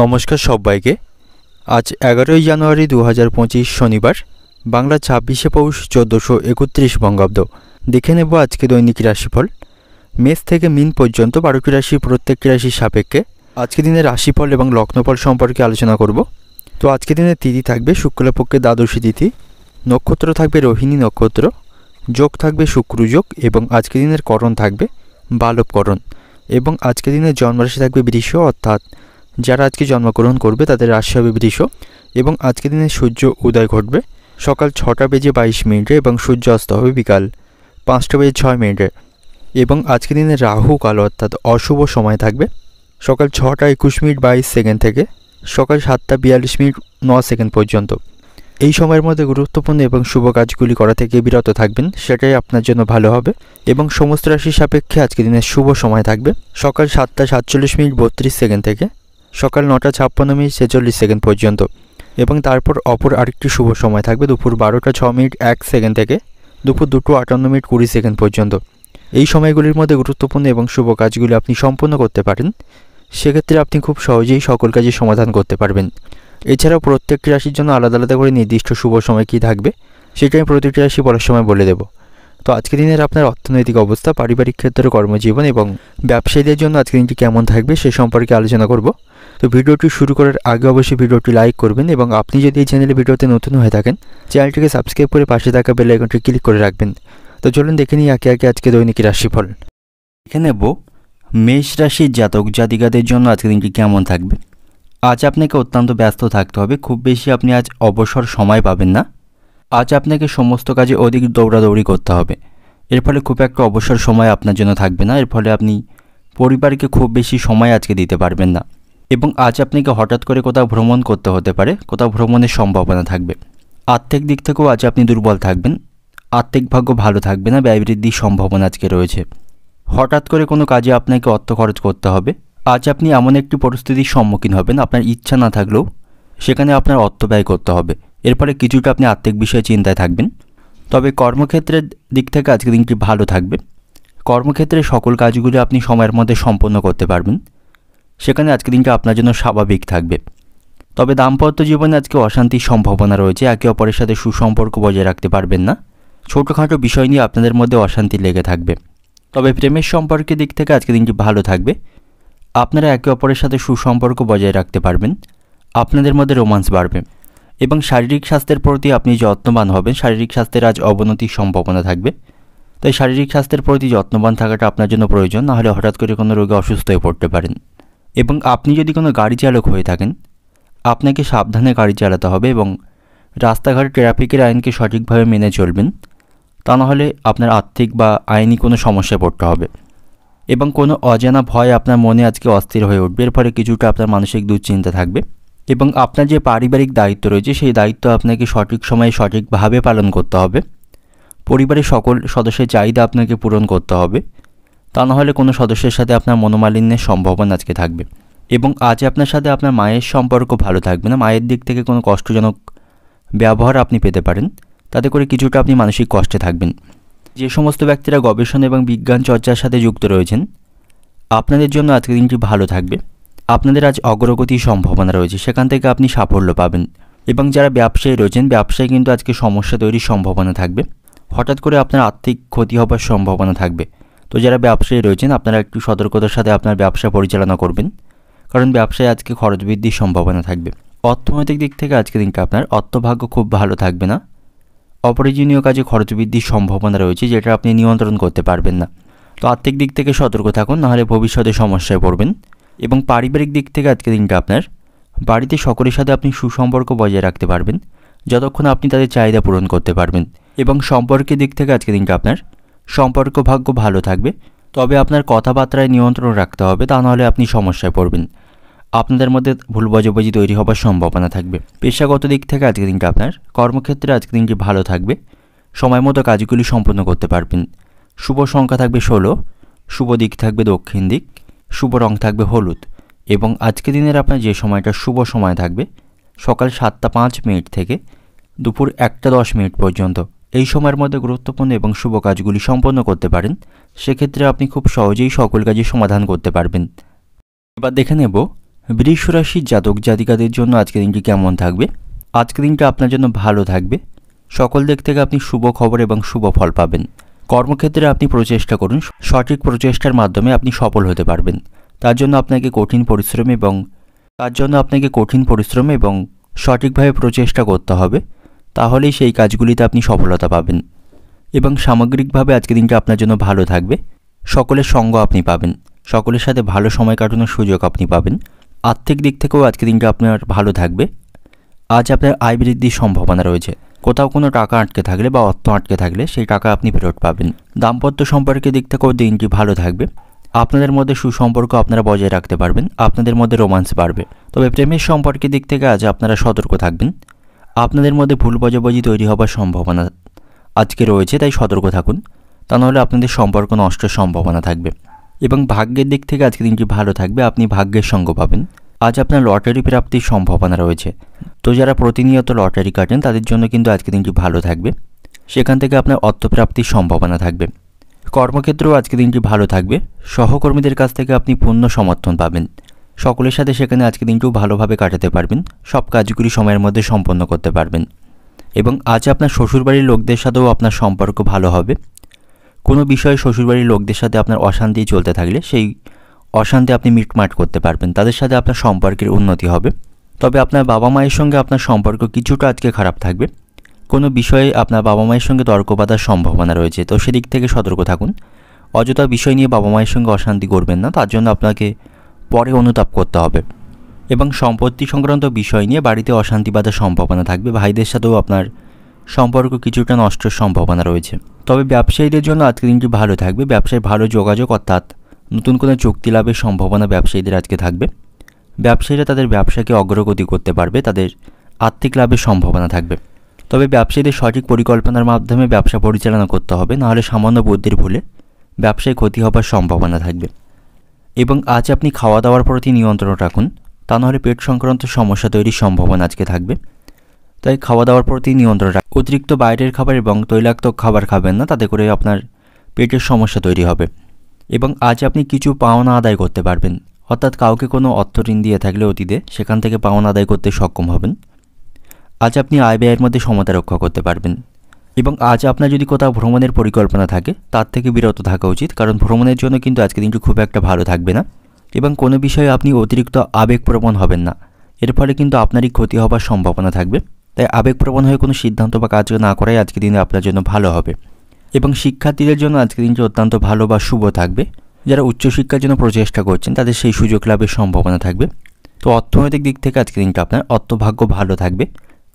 নমস্কার সবাইকে। আজ 11ই জানুয়ারি 2025 শনিবার, বাংলা 26শে পৌষ 1431 বঙ্গাব্দ। দেখে নেব আজকে দৈনিক রাশিফল। মেষ থেকে মীন পর্যন্ত 12টি রাশি, প্রত্যেকটি রাশির সাপেক্ষে আজকে দিনের রাশিফল এবং লগ্নফল সম্পর্কে আলোচনা করব। তো আজকে দিনের তিথি থাকবে শুক্লপক্ষের দ্বাদশী তিথি, নক্ষত্র থাকবে রোহিণী নক্ষত্র, যোগ থাকবে শুক্রযোগ এবং আজকে দিনের করণ থাকবে বালবকরণ। এবং আজকে দিনের জন্মরাশি থাকবে বৃষ, অর্থাৎ যারা আজকে জন্মগ্রহণ করবে তাদের রাশি হবে বৃষ। এবং আজকে দিনে সূর্য উদয় ঘটবে সকাল 6:22 এবং সূর্য অস্ত হবে বিকাল 5:06। এবং আজকে দিনে রাহু কাল অর্থাৎ অশুভ সময় থাকবে সকাল 6:21 থেকে সকাল 7:42 পর্যন্ত। এই সময়ের মধ্যে গুরুত্বপূর্ণ এবং শুভ কাজগুলি করা থেকে বিরত থাকবেন, সেটাই আপনার জন্য ভালো হবে। এবং সমস্ত রাশির সাপেক্ষে আজকে দিনের শুভ সময় থাকবে সকাল 7:47 থেকে সকাল 9:56 পর্যন্ত। এবং তারপর অপর আরেকটি শুভ সময় থাকবে দুপুর 12:06 থেকে দুপুর 2:58 পর্যন্ত। এই সময়গুলির মধ্যে গুরুত্বপূর্ণ এবং শুভ কাজগুলি আপনি সম্পন্ন করতে পারেন, সেক্ষেত্রে আপনি খুব সহজেই সকল কাজের সমাধান করতে পারবেন। এছাড়াও প্রত্যেকটি রাশির জন্য আলাদা আলাদা করে নির্দিষ্ট শুভ সময় কী থাকবে সেটা আমি প্রতিটি রাশি বলার সময় বলে দেব। তো আজকের দিনের আপনার অর্থনৈতিক অবস্থা, পারিবারিক ক্ষেত্রে, কর্মজীবন এবং ব্যবসায়ীদের জন্য আজকের দিনটি কেমন থাকবে সে সম্পর্কে আলোচনা করব। তো ভিডিওটি শুরু করার আগে অবশ্যই ভিডিওটি লাইক করবেন এবং আপনি যদি এই চ্যানেলে ভিডিওতে নতুন হয়ে থাকেন চ্যানেলটিকে সাবস্ক্রাইব করে পাশে থাকা বেল আইকনটি ক্লিক করে রাখবেন। তো চলুন দেখে নিই একে একে আজকে দৈনিক রাশিফল। দেখে নেব মেষ রাশির জাতক জাতিকাদের জন্য আজকের দিনটি কেমন থাকবে। আজ আপনাকে অত্যন্ত ব্যস্ত থাকতে হবে, খুব বেশি আপনি আজ অবসর সময় পাবেন না। আজ আপনাকে সমস্ত কাজে অধিক দৌড়াদৌড়ি করতে হবে, এর ফলে খুব একটা অবসর সময় আপনার জন্য থাকবে না। এর ফলে আপনি পরিবারকে খুব বেশি সময় আজকে দিতে পারবেন না। এবং আজ আপনাকে হঠাৎ করে কোথাও ভ্রমণ করতে হতে পারে, কোথাও ভ্রমণের সম্ভাবনা থাকবে। আর্থিক দিক থেকেও আজ আপনি দুর্বল থাকবেন, আর্থিক ভাগ্য ভালো থাকবে না, ব্যয় বৃদ্ধির সম্ভাবনা আজকে রয়েছে। হঠাৎ করে কোনো কাজে আপনাকে অর্থ খরচ করতে হবে। আজ আপনি এমন একটি পরিস্থিতির সম্মুখীন হবেন, আপনার ইচ্ছা না থাকলেও সেখানে আপনার অর্থ ব্যয় করতে হবে। এর ফলে কিছুটা আপনি আর্থিক বিষয়ে চিন্তায় থাকবেন। তবে কর্মক্ষেত্রের দিক থেকে আজকের দিনটি ভালো থাকবে। কর্মক্ষেত্রে সকল কাজগুলি আপনি সময়ের মধ্যে সম্পন্ন করতে পারবেন, সেখানে আজকের দিনটা আপনার জন্য স্বাভাবিক থাকবে। তবে দাম্পত্য জীবনে আজকে অশান্তির সম্ভাবনা রয়েছে, একে অপরের সাথে সুসম্পর্ক বজায় রাখতে পারবেন না। ছোটোখাটো বিষয় নিয়ে আপনাদের মধ্যে অশান্তি লেগে থাকবে। তবে প্রেমের সম্পর্কের দিক থেকে আজকের দিনটি ভালো থাকবে, আপনারা একে অপরের সাথে সুসম্পর্ক বজায় রাখতে পারবেন, আপনাদের মধ্যে রোমান্স বাড়বে। এবং শারীরিক স্বাস্থ্যের প্রতি আপনি যত্নবান হবেন, শারীরিক স্বাস্থ্যের আজ অবনতির সম্ভাবনা থাকবে। তাই শারীরিক স্বাস্থ্যের প্রতি যত্নবান থাকাটা আপনার জন্য প্রয়োজন, নাহলে হঠাৎ করে কোনো রোগে অসুস্থ হয়ে পড়তে পারেন। এবং আপনি যদি কোনো গাড়ি চালক হয়ে থাকেন আপনাকে সাবধানে গাড়ি চালাতে হবে এবং রাস্তাঘাটে ট্রাফিকের আইনকে সঠিকভাবে মেনে চলবেন, তা নাহলে আপনার আর্থিক বা আইনি কোনো সমস্যায় পড়তে হবে। এবং কোনো অজানা ভয় আপনার মনে আজকে অস্থির হয়ে উঠবে, এর ফলে কিছুটা আপনার মানসিক দুশ্চিন্তা থাকবে। এবং আপনার যে পারিবারিক দায়িত্ব রয়েছে সেই দায়িত্ব আপনাকে সঠিক সময়ে সঠিকভাবে পালন করতে হবে। পরিবারের সকল সদস্যের চাহিদা আপনাকে পূরণ করতে হবে, তা নাহলে কোনো সদস্যের সাথে আপনার মনোমালিন্যের সম্ভাবনা আজকে থাকবে। এবং আজ আপনার সাথে আপনার মায়ের সম্পর্ক ভালো থাকবে না, মায়ের দিক থেকে কোনো কষ্টজনক ব্যবহার আপনি পেতে পারেন, তাতে করে কিছুটা আপনি মানসিক কষ্টে থাকবেন। যে সমস্ত ব্যক্তিরা গবেষণা এবং বিজ্ঞান চর্চার সাথে যুক্ত রয়েছেন আপনাদের জন্য আজকের দিনটি ভালো থাকবে। আপনাদের আজ অগ্রগতির সম্ভাবনা রয়েছে, সেখান থেকে আপনি সাফল্য পাবেন। এবং যারা ব্যবসায়ী রয়েছেন ব্যবসায় কিন্তু আজকে সমস্যা তৈরির সম্ভাবনা থাকবে, হঠাৎ করে আপনার আর্থিক ক্ষতি হবার সম্ভাবনা থাকবে। তো যারা ব্যবসায়ী রয়েছেন আপনারা একটু সতর্কতার সাথে আপনার ব্যবসা পরিচালনা করবেন, কারণ ব্যবসায় আজকে খরচ বৃদ্ধির সম্ভাবনা থাকবে। অর্থনৈতিক দিক থেকে আজকের দিনটা আপনার অর্থভাগ্য খুব ভালো থাকবে না, অপ্রয়োজনীয় কাজে খরচ বৃদ্ধির সম্ভাবনা রয়েছে যেটা আপনি নিয়ন্ত্রণ করতে পারবেন না। তো আর্থিক দিক থেকে সতর্ক থাকুন, নাহলে ভবিষ্যতে সমস্যায় পড়বেন। এবং পারিবারিক দিক থেকে আজকের দিনটা আপনার বাড়িতে সকলের সাথে আপনি সুসম্পর্ক বজায় রাখতে পারবেন যতক্ষণ আপনি তাদের চাহিদা পূরণ করতে পারবেন। এবং সম্পর্কের দিক থেকে আজকের দিনটা আপনার সম্পর্ক ভাগ্য ভালো থাকবে, তবে আপনার কথাবার্তায় নিয়ন্ত্রণ রাখতে হবে, তা নাহলে আপনি সমস্যায় পড়বেন। আপনাদের মধ্যে ভুল বোঝাবুঝি তৈরি হবার সম্ভাবনা থাকবে। পেশাগত দিক থেকে আজকের দিনটা আপনার কর্মক্ষেত্রে আজকের দিনটি ভালো থাকবে, সময় মতো কাজগুলি সম্পন্ন করতে পারবেন। শুভ সংখ্যা থাকবে 16, শুভ দিক থাকবে দক্ষিণ দিক, শুভ রং থাকবে হলুদ। এবং আজকের দিনের আপনার যে সময়টা শুভ সময় থাকবে সকাল 7:05 থেকে দুপুর 1:10 পর্যন্ত। এই সময়ের মধ্যে গুরুত্বপূর্ণ এবং শুভ কাজগুলি সম্পন্ন করতে পারেন, সেক্ষেত্রে আপনি খুব সহজেই সকল কাজের সমাধান করতে পারবেন। এবার দেখে নেব বৃষ রাশির জাতক জাতিকাদের জন্য আজকের দিনটি কেমন থাকবে? আজকের দিনটা আপনার জন্য ভালো থাকবে। সকল দিক থেকে আপনি শুভ খবর এবং শুভ ফল পাবেন। কর্মক্ষেত্রে আপনি প্রচেষ্টা করুন, সঠিক প্রচেষ্টার মাধ্যমে আপনি সফল হতে পারবেন। তার জন্য আপনাকে কঠিন পরিশ্রম এবং সঠিকভাবে প্রচেষ্টা করতে হবে, তাহলেই সেই কাজগুলিতে আপনি সফলতা পাবেন। এবং সামগ্রিকভাবে আজকের দিনটা আপনার জন্য ভালো থাকবে। সকলের সঙ্গ আপনি পাবেন, সকলের সাথে ভালো সময় কাটানোর সুযোগ আপনি পাবেন। আর্থিক দিক থেকেও আজকের দিনটা আপনার ভালো থাকবে। আজ আপনার আয় বৃদ্ধির সম্ভাবনা রয়েছে। কোথাও কোনো টাকা আটকে থাকলে বা অর্থ আটকে থাকলে সেই টাকা আপনি ফেরত পাবেন। দাম্পত্য সম্পর্কের দিক থেকেও দিনটি ভালো থাকবে। আপনাদের মধ্যে সুসম্পর্ক আপনারা বজায় রাখতে পারবেন, আপনাদের মধ্যে রোমান্স বাড়বে। তবে প্রেমের সম্পর্কের দিক থেকে আজ আপনারা সতর্ক থাকবেন। আপনাদের মধ্যে ভুল বোঝাবুঝি তৈরি হবার সম্ভাবনা আজকে রয়েছে, তাই সতর্ক থাকুন, তা নাহলে আপনাদের সম্পর্ক নষ্টের সম্ভাবনা থাকবে। এবং ভাগ্যের দিক থেকে আজকে দিনটি ভালো থাকবে, আপনি ভাগ্যের সঙ্গ পাবেন। আজ আপনার লটারি প্রাপ্তির সম্ভাবনা রয়েছে। তো যারা প্রতিনিয়ত লটারি কাটেন তাদের জন্য কিন্তু আজকে দিনটি ভালো থাকবে, সেখান থেকে আপনার অর্থপ্রাপ্তির সম্ভাবনা থাকবে। কর্মক্ষেত্রেও আজকে দিনটি ভালো থাকবে। সহকর্মীদের কাছ থেকে আপনি পূর্ণ সমর্থন পাবেন। সকলের সাথে সেখানে আজকে দিনটিও ভালোভাবে কাটাতে পারবেন, সব কাজগুলি সময়ের মধ্যে সম্পন্ন করতে পারবেন। এবং আজ আপনার শ্বশুরবাড়ির লোকদের সাথেও আপনার সম্পর্ক ভালো হবে। কোনো বিষয়ে শ্বশুরবাড়ির লোকদের সাথে আপনার অশান্তি চলতে থাকলে সেই অশান্তি আপনি মিটমাট করতে পারবেন, তাদের সাথে আপনার সম্পর্কের উন্নতি হবে। তবে আপনার বাবা মায়ের সঙ্গে আপনার সম্পর্ক কিছুটা আজকে খারাপ থাকবে। কোনো বিষয়ে আপনার বাবা মায়ের সঙ্গে তর্ক বাঁধার সম্ভাবনা রয়েছে, তো সেদিক থেকে সতর্ক থাকুন। অযথা বিষয় নিয়ে বাবা মায়ের সঙ্গে অশান্তি করবেন না, তার জন্য আপনাকে পরে অনুতাপ করতে হবে। এবং সম্পত্তি সংক্রান্ত বিষয় নিয়ে বাড়িতে অশান্তি বাঁধার সম্ভাবনা থাকবে। ভাইদের সাথেও আপনার সম্পর্ক কিছুটা নষ্টের সম্ভাবনা রয়েছে। তবে ব্যবসায়ীদের জন্য আজকের দিনটি ভালো থাকবে। ব্যবসায় ভালো যোগাযোগ অর্থাৎ নতুন কোনো চুক্তি লাভের সম্ভাবনা ব্যবসায়ীদের আজকে থাকবে। ব্যবসায়ীরা তাদের ব্যবসাকে অগ্রগতি করতে পারবে, তাদের আর্থিক লাভের সম্ভাবনা থাকবে। তবে ব্যবসায়ীদের সঠিক পরিকল্পনার মাধ্যমে ব্যবসা পরিচালনা করতে হবে, নাহলে সামান্য বুদ্ধির ভুলে ব্যবসায় ক্ষতি হবার সম্ভাবনা থাকবে। এবং আজ আপনি খাওয়া দাওয়ার প্রতি নিয়ন্ত্রণ রাখুন, তা নাহলে পেট সংক্রান্ত সমস্যা তৈরির সম্ভাবনা আজকে থাকবে। তাই খাওয়া দাওয়ার প্রতি নিয়ন্ত্রণ রাখুন। অতিরিক্ত বাইরের খাবার এবং তৈলাক্ত খাবার খাবেন না, তাতে করে আপনার পেটের সমস্যা তৈরি হবে। এবং আজ আপনি কিছু পাওনা আদায় করতে পারবেন, অর্থাৎ কাউকে কোনো অর্থ ঋণ দিয়ে থাকলে অতীতে সেখান থেকে পাওনা আদায় করতে সক্ষম হবেন। আজ আপনি আয় ব্যয়ের মধ্যে সমতা রক্ষা করতে পারবেন। এবং আজ আপনার যদি কোথাও ভ্রমণের পরিকল্পনা থাকে তার থেকে বিরত থাকা উচিত, কারণ ভ্রমণের জন্য কিন্তু আজকে দিনটি খুব একটা ভালো থাকবে না। এবং কোনো বিষয়ে আপনি অতিরিক্ত আবেগপ্রবণ হবেন না, এর ফলে কিন্তু আপনারই ক্ষতি হবার সম্ভাবনা থাকবে। তাই আবেগপ্রবণ হয়ে কোনো সিদ্ধান্ত বা কাজ না করাই আজকের দিনে আপনার জন্য ভালো হবে। এবং শিক্ষার্থীদের জন্য আজকের দিনটি অত্যন্ত ভালো বা শুভ থাকবে। যারা উচ্চশিক্ষার জন্য প্রচেষ্টা করছেন তাদের সেই সুযোগ লাভের সম্ভাবনা থাকবে। তো অর্থনৈতিক দিক থেকে আজকের দিনটা আপনার অর্থভাগ্য ভালো থাকবে,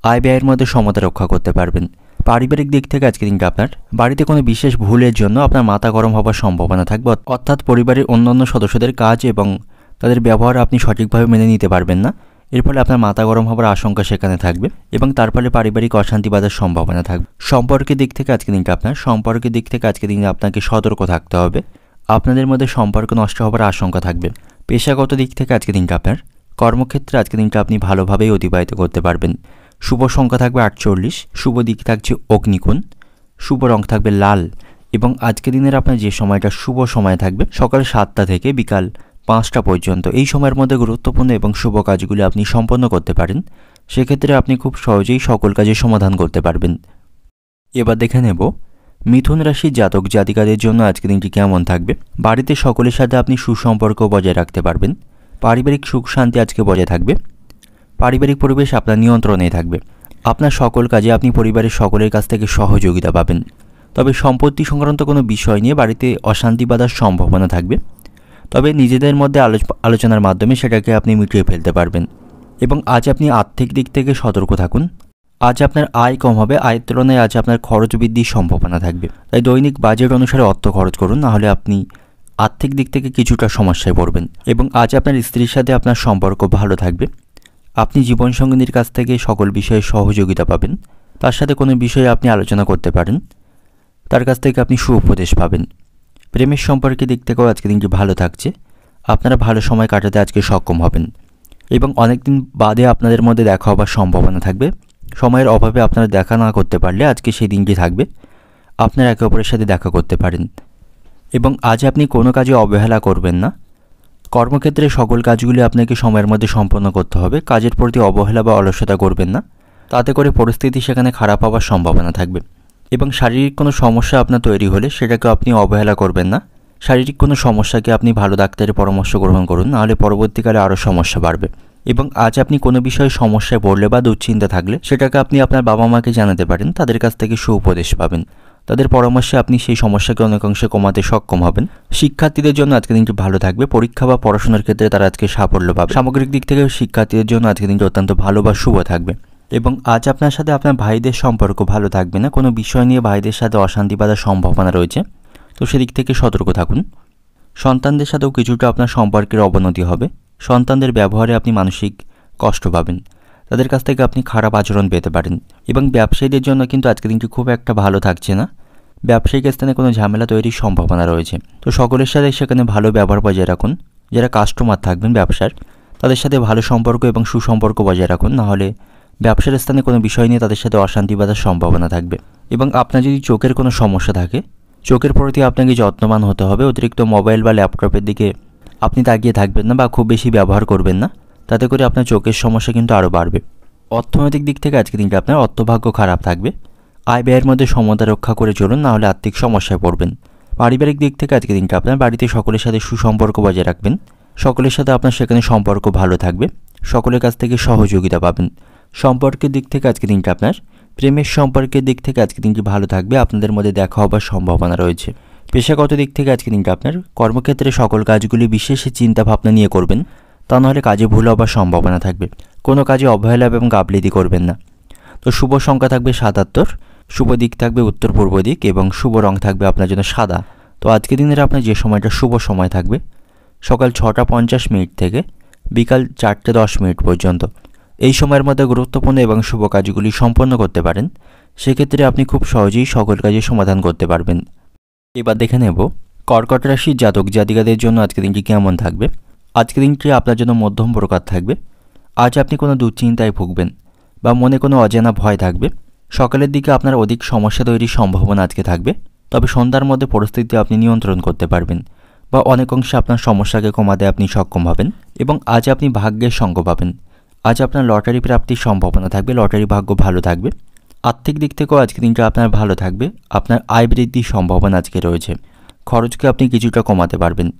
আয় ব্যয়ের মধ্যে সমতা রক্ষা করতে পারবেন। পারিবারিক দিক থেকে আজকের দিনটা আপনার বাড়িতে কোনো বিশেষ ভুলের জন্য আপনার মাথা গরম হবার সম্ভাবনা থাকবে, অর্থাৎ পরিবারের অন্যান্য সদস্যদের কাজ এবং তাদের ব্যবহার আপনি সঠিকভাবে মেনে নিতে পারবেন না, এর ফলে আপনার মাথা গরম হবার আশঙ্কা সেখানে থাকবে এবং তার ফলে পারিবারিক অশান্তি বাঁধার সম্ভাবনা থাকবে। সম্পর্কের দিক থেকে আজকের দিনটা আপনাকে সতর্ক থাকতে হবে। আপনাদের মধ্যে সম্পর্ক নষ্ট হবার আশঙ্কা থাকবে। পেশাগত দিক থেকে আজকের দিনটা আপনার কর্মক্ষেত্রে আজকের দিনটা আপনি ভালোভাবেই অতিবাহিত করতে পারবেন। শুভ সংখ্যা থাকবে 48, শুভ দিক থাকছে অগ্নিকোণ, শুভ রং থাকবে লাল। এবং আজকের দিনের আপনার যে সময়টা শুভ সময় থাকবে সকাল 7টা থেকে বিকাল 5টা পর্যন্ত, এই সময়ের মধ্যে গুরুত্বপূর্ণ এবং শুভ কাজগুলি আপনি সম্পন্ন করতে পারেন। সেক্ষেত্রে আপনি খুব সহজেই সকল কাজের সমাধান করতে পারবেন। এবার দেখে নেব মিথুন রাশির জাতক জাতিকাদের জন্য আজকের দিনটি কেমন থাকবে। বাড়িতে সকলের সাথে আপনি সুসম্পর্ক বজায় রাখতে পারবেন। পারিবারিক সুখ শান্তি আজকে বজায় থাকবে। পারিবারিক পরিবেশ আপনার নিয়ন্ত্রণে থাকবে। আপনার সকল কাজে আপনি পরিবারের সকলের কাছ থেকে সহযোগিতা পাবেন। তবে সম্পত্তি সংক্রান্ত কোনো বিষয় নিয়ে বাড়িতে অশান্তি বাঁধার সম্ভাবনা থাকবে, তবে নিজেদের মধ্যে আলোচনার মাধ্যমে সেটাকে আপনি মিটিয়ে ফেলতে পারবেন। এবং আজ আপনি আর্থিক দিক থেকে সতর্ক থাকুন। আজ আপনার আয় কম হবে, আয়ের তুলনায় আজ আপনার খরচ বৃদ্ধির সম্ভাবনা থাকবে। তাই দৈনিক বাজেট অনুসারে অর্থ খরচ করুন, নাহলে আপনি আর্থিক দিক থেকে কিছুটা সমস্যায় পড়বেন। এবং আজ আপনার স্ত্রীর সাথে আপনার সম্পর্ক ভালো থাকবে। আপনি জীবনসঙ্গিনীর কাছ থেকে সকল বিষয়ে সহযোগিতা পাবেন। তার সাথে কোনো বিষয়ে আপনি আলোচনা করতে পারেন, তার কাছ থেকে আপনি সুউপদেশ পাবেন। প্রেমের সম্পর্কের দিক থেকেও আজকে দিনটি ভালো থাকছে। আপনারা ভালো সময় কাটাতে আজকে সক্ষম হবেন এবং অনেকদিন বাদে আপনাদের মধ্যে দেখা হবার সম্ভাবনা থাকবে। সময়ের অভাবে আপনারা দেখা না করতে পারলে আজকে সেই দিনটি থাকবে, আপনারা একে অপরের সাথে দেখা করতে পারেন। এবং আজ আপনি কোনো কাজে অবহেলা করবেন না। কর্মক্ষেত্রে সকল কাজগুলি আপনাকে সময়ের মধ্যে সম্পন্ন করতে হবে। কাজের প্রতি অবহেলা বা অলসতা করবেন না, তাতে করে পরিস্থিতি সেখানে খারাপ হওয়ার সম্ভাবনা থাকবে। এবং শারীরিক কোনো সমস্যা আপনার তৈরি হলে সেটাকে আপনি অবহেলা করবেন না। শারীরিক কোনো সমস্যাকে আপনি ভালো ডাক্তারের পরামর্শ গ্রহণ করুন, নাহলে পরবর্তীকালে আরও সমস্যা বাড়বে। এবং আজ আপনি কোনো বিষয়ে সমস্যায় পড়লে বা দুশ্চিন্তা থাকলে সেটাকে আপনি আপনার বাবা মাকে জানাতে পারেন, তাদের কাছ থেকে সুউপদেশ পাবেন। তাদের পরামর্শে আপনি সেই সমস্যাকে অনেকাংশে কমাতে সক্ষম হবেন। শিক্ষার্থীদের জন্য আজকের দিনটি ভালো থাকবে। পরীক্ষা বা পড়াশোনার ক্ষেত্রে তারা আজকে সাফল্য পাবে। সামগ্রিক দিক থেকে শিক্ষার্থীদের জন্য আজকের দিনটি অত্যন্ত ভালো বা শুভ থাকবে। এবং আজ আপনার সাথে আপনার ভাইদের সম্পর্ক ভালো থাকবে না। কোনো বিষয় নিয়ে ভাইদের সাথে অশান্তি বাঁধার সম্ভাবনা রয়েছে, তো সেদিক থেকে সতর্ক থাকুন। সন্তানদের সাথেও কিছুটা আপনার সম্পর্কের অবনতি হবে। সন্তানদের ব্যবহারে আপনি মানসিক কষ্ট পাবেন, তাদের কাছ থেকে আপনি খারাপ আচরণ পেতে পারেন। এবং ব্যবসায়ীদের জন্য কিন্তু আজকের দিনটি খুব একটা ভালো থাকছে না। ব্যবসায়িক স্থানে কোনো ঝামেলা তৈরির সম্ভাবনা রয়েছে, তো সকলের সাথে সেখানে ভালো ব্যবহার বজায় রাখুন। যারা কাস্টমার থাকবেন ব্যবসার, তাদের সাথে ভালো সম্পর্ক এবং সুসম্পর্ক বজায় রাখুন, নাহলে ব্যবসার স্থানে কোনো বিষয় নিয়ে তাদের সাথে অশান্তি বাঁধার সম্ভাবনা থাকবে। এবং আপনার যদি চোখের কোনো সমস্যা থাকে, চোখের প্রতি আপনাকে যত্নবান হতে হবে। অতিরিক্ত মোবাইল বা ল্যাপটপের দিকে আপনি তাকিয়ে থাকবেন না বা খুব বেশি ব্যবহার করবেন না, তাতে করে আপনার চোখের সমস্যা কিন্তু আরও বাড়বে। অর্থনৈতিক দিক থেকে আজকে দিনটা আপনার অর্থভাগ্য খারাপ থাকবে। আয় ব্যয়ের মধ্যে সমতা রক্ষা করে চলুন, নাহলে আর্থিক সমস্যায় পড়বেন। পারিবারিক দিক থেকে আজকে দিনটা আপনার বাড়িতে সকলের সাথে সুসম্পর্ক বজায় রাখবেন। সকলের সাথে আপনার সেখানে সম্পর্ক ভালো থাকবে, সকলের কাছ থেকে সহযোগিতা পাবেন। সম্পর্কের দিক থেকে আজকে দিনটা আপনার প্রেমের সম্পর্কের দিক থেকে আজকে দিনটি ভালো থাকবে। আপনাদের মধ্যে দেখা হবার সম্ভাবনা রয়েছে। পেশাগত দিক থেকে আজকে দিনটা আপনার কর্মক্ষেত্রে সকল কাজগুলি বিশেষ চিন্তা ভাবনা নিয়ে করবেন, তা নাহলে কাজে ভুল হবার সম্ভাবনা থাকবে। কোনো কাজে অবহেলা এবং গাফিলতি করবেন না। তো শুভ সংখ্যা থাকবে 77, শুভ দিক থাকবে উত্তর পূর্ব দিক এবং শুভ রং থাকবে আপনার জন্য সাদা। তো আজকের দিনের আপনার যে সময়টা শুভ সময় থাকবে সকাল 6টা 50 মিনিট থেকে বিকাল 4টে 10 মিনিট পর্যন্ত। এই সময়ের মধ্যে গুরুত্বপূর্ণ এবং শুভ কাজগুলি সম্পন্ন করতে পারেন। সেক্ষেত্রে আপনি খুব সহজেই সকল কাজের সমাধান করতে পারবেন। এবার দেখে নেব কর্কট রাশির জাতক জাতিকাদের জন্য আজকের দিনটি কেমন থাকবে। আজকের দিনটি আপনার জন্য মধ্যম প্রকার থাকবে। আজ আপনি কোনো দুশ্চিন্তায় ভুগবেন বা মনে কোনো অজানা ভয় থাকবে। সকালের দিকে আপনার অধিক সমস্যা তৈরির সম্ভাবনা আজকে থাকবে, তবে সন্ধ্যার মধ্যে পরিস্থিতি আপনি নিয়ন্ত্রণ করতে পারবেন বা অনেক অংশে আপনার সমস্যাকে কমাতে আপনি সক্ষম হবেন। এবং আজ আপনি ভাগ্যের সঙ্গ পাবেন। আজ আপনার লটারি প্রাপ্তির সম্ভাবনা থাকবে, লটারি ভাগ্য ভালো থাকবে। আর্থিক দিক থেকেও আজকে দিনটা আপনার ভালো থাকবে। আপনার আয় বৃদ্ধির সম্ভাবনা আজকে রয়েছে, খরচকে আপনি কিছুটা কমাতে পারবেন।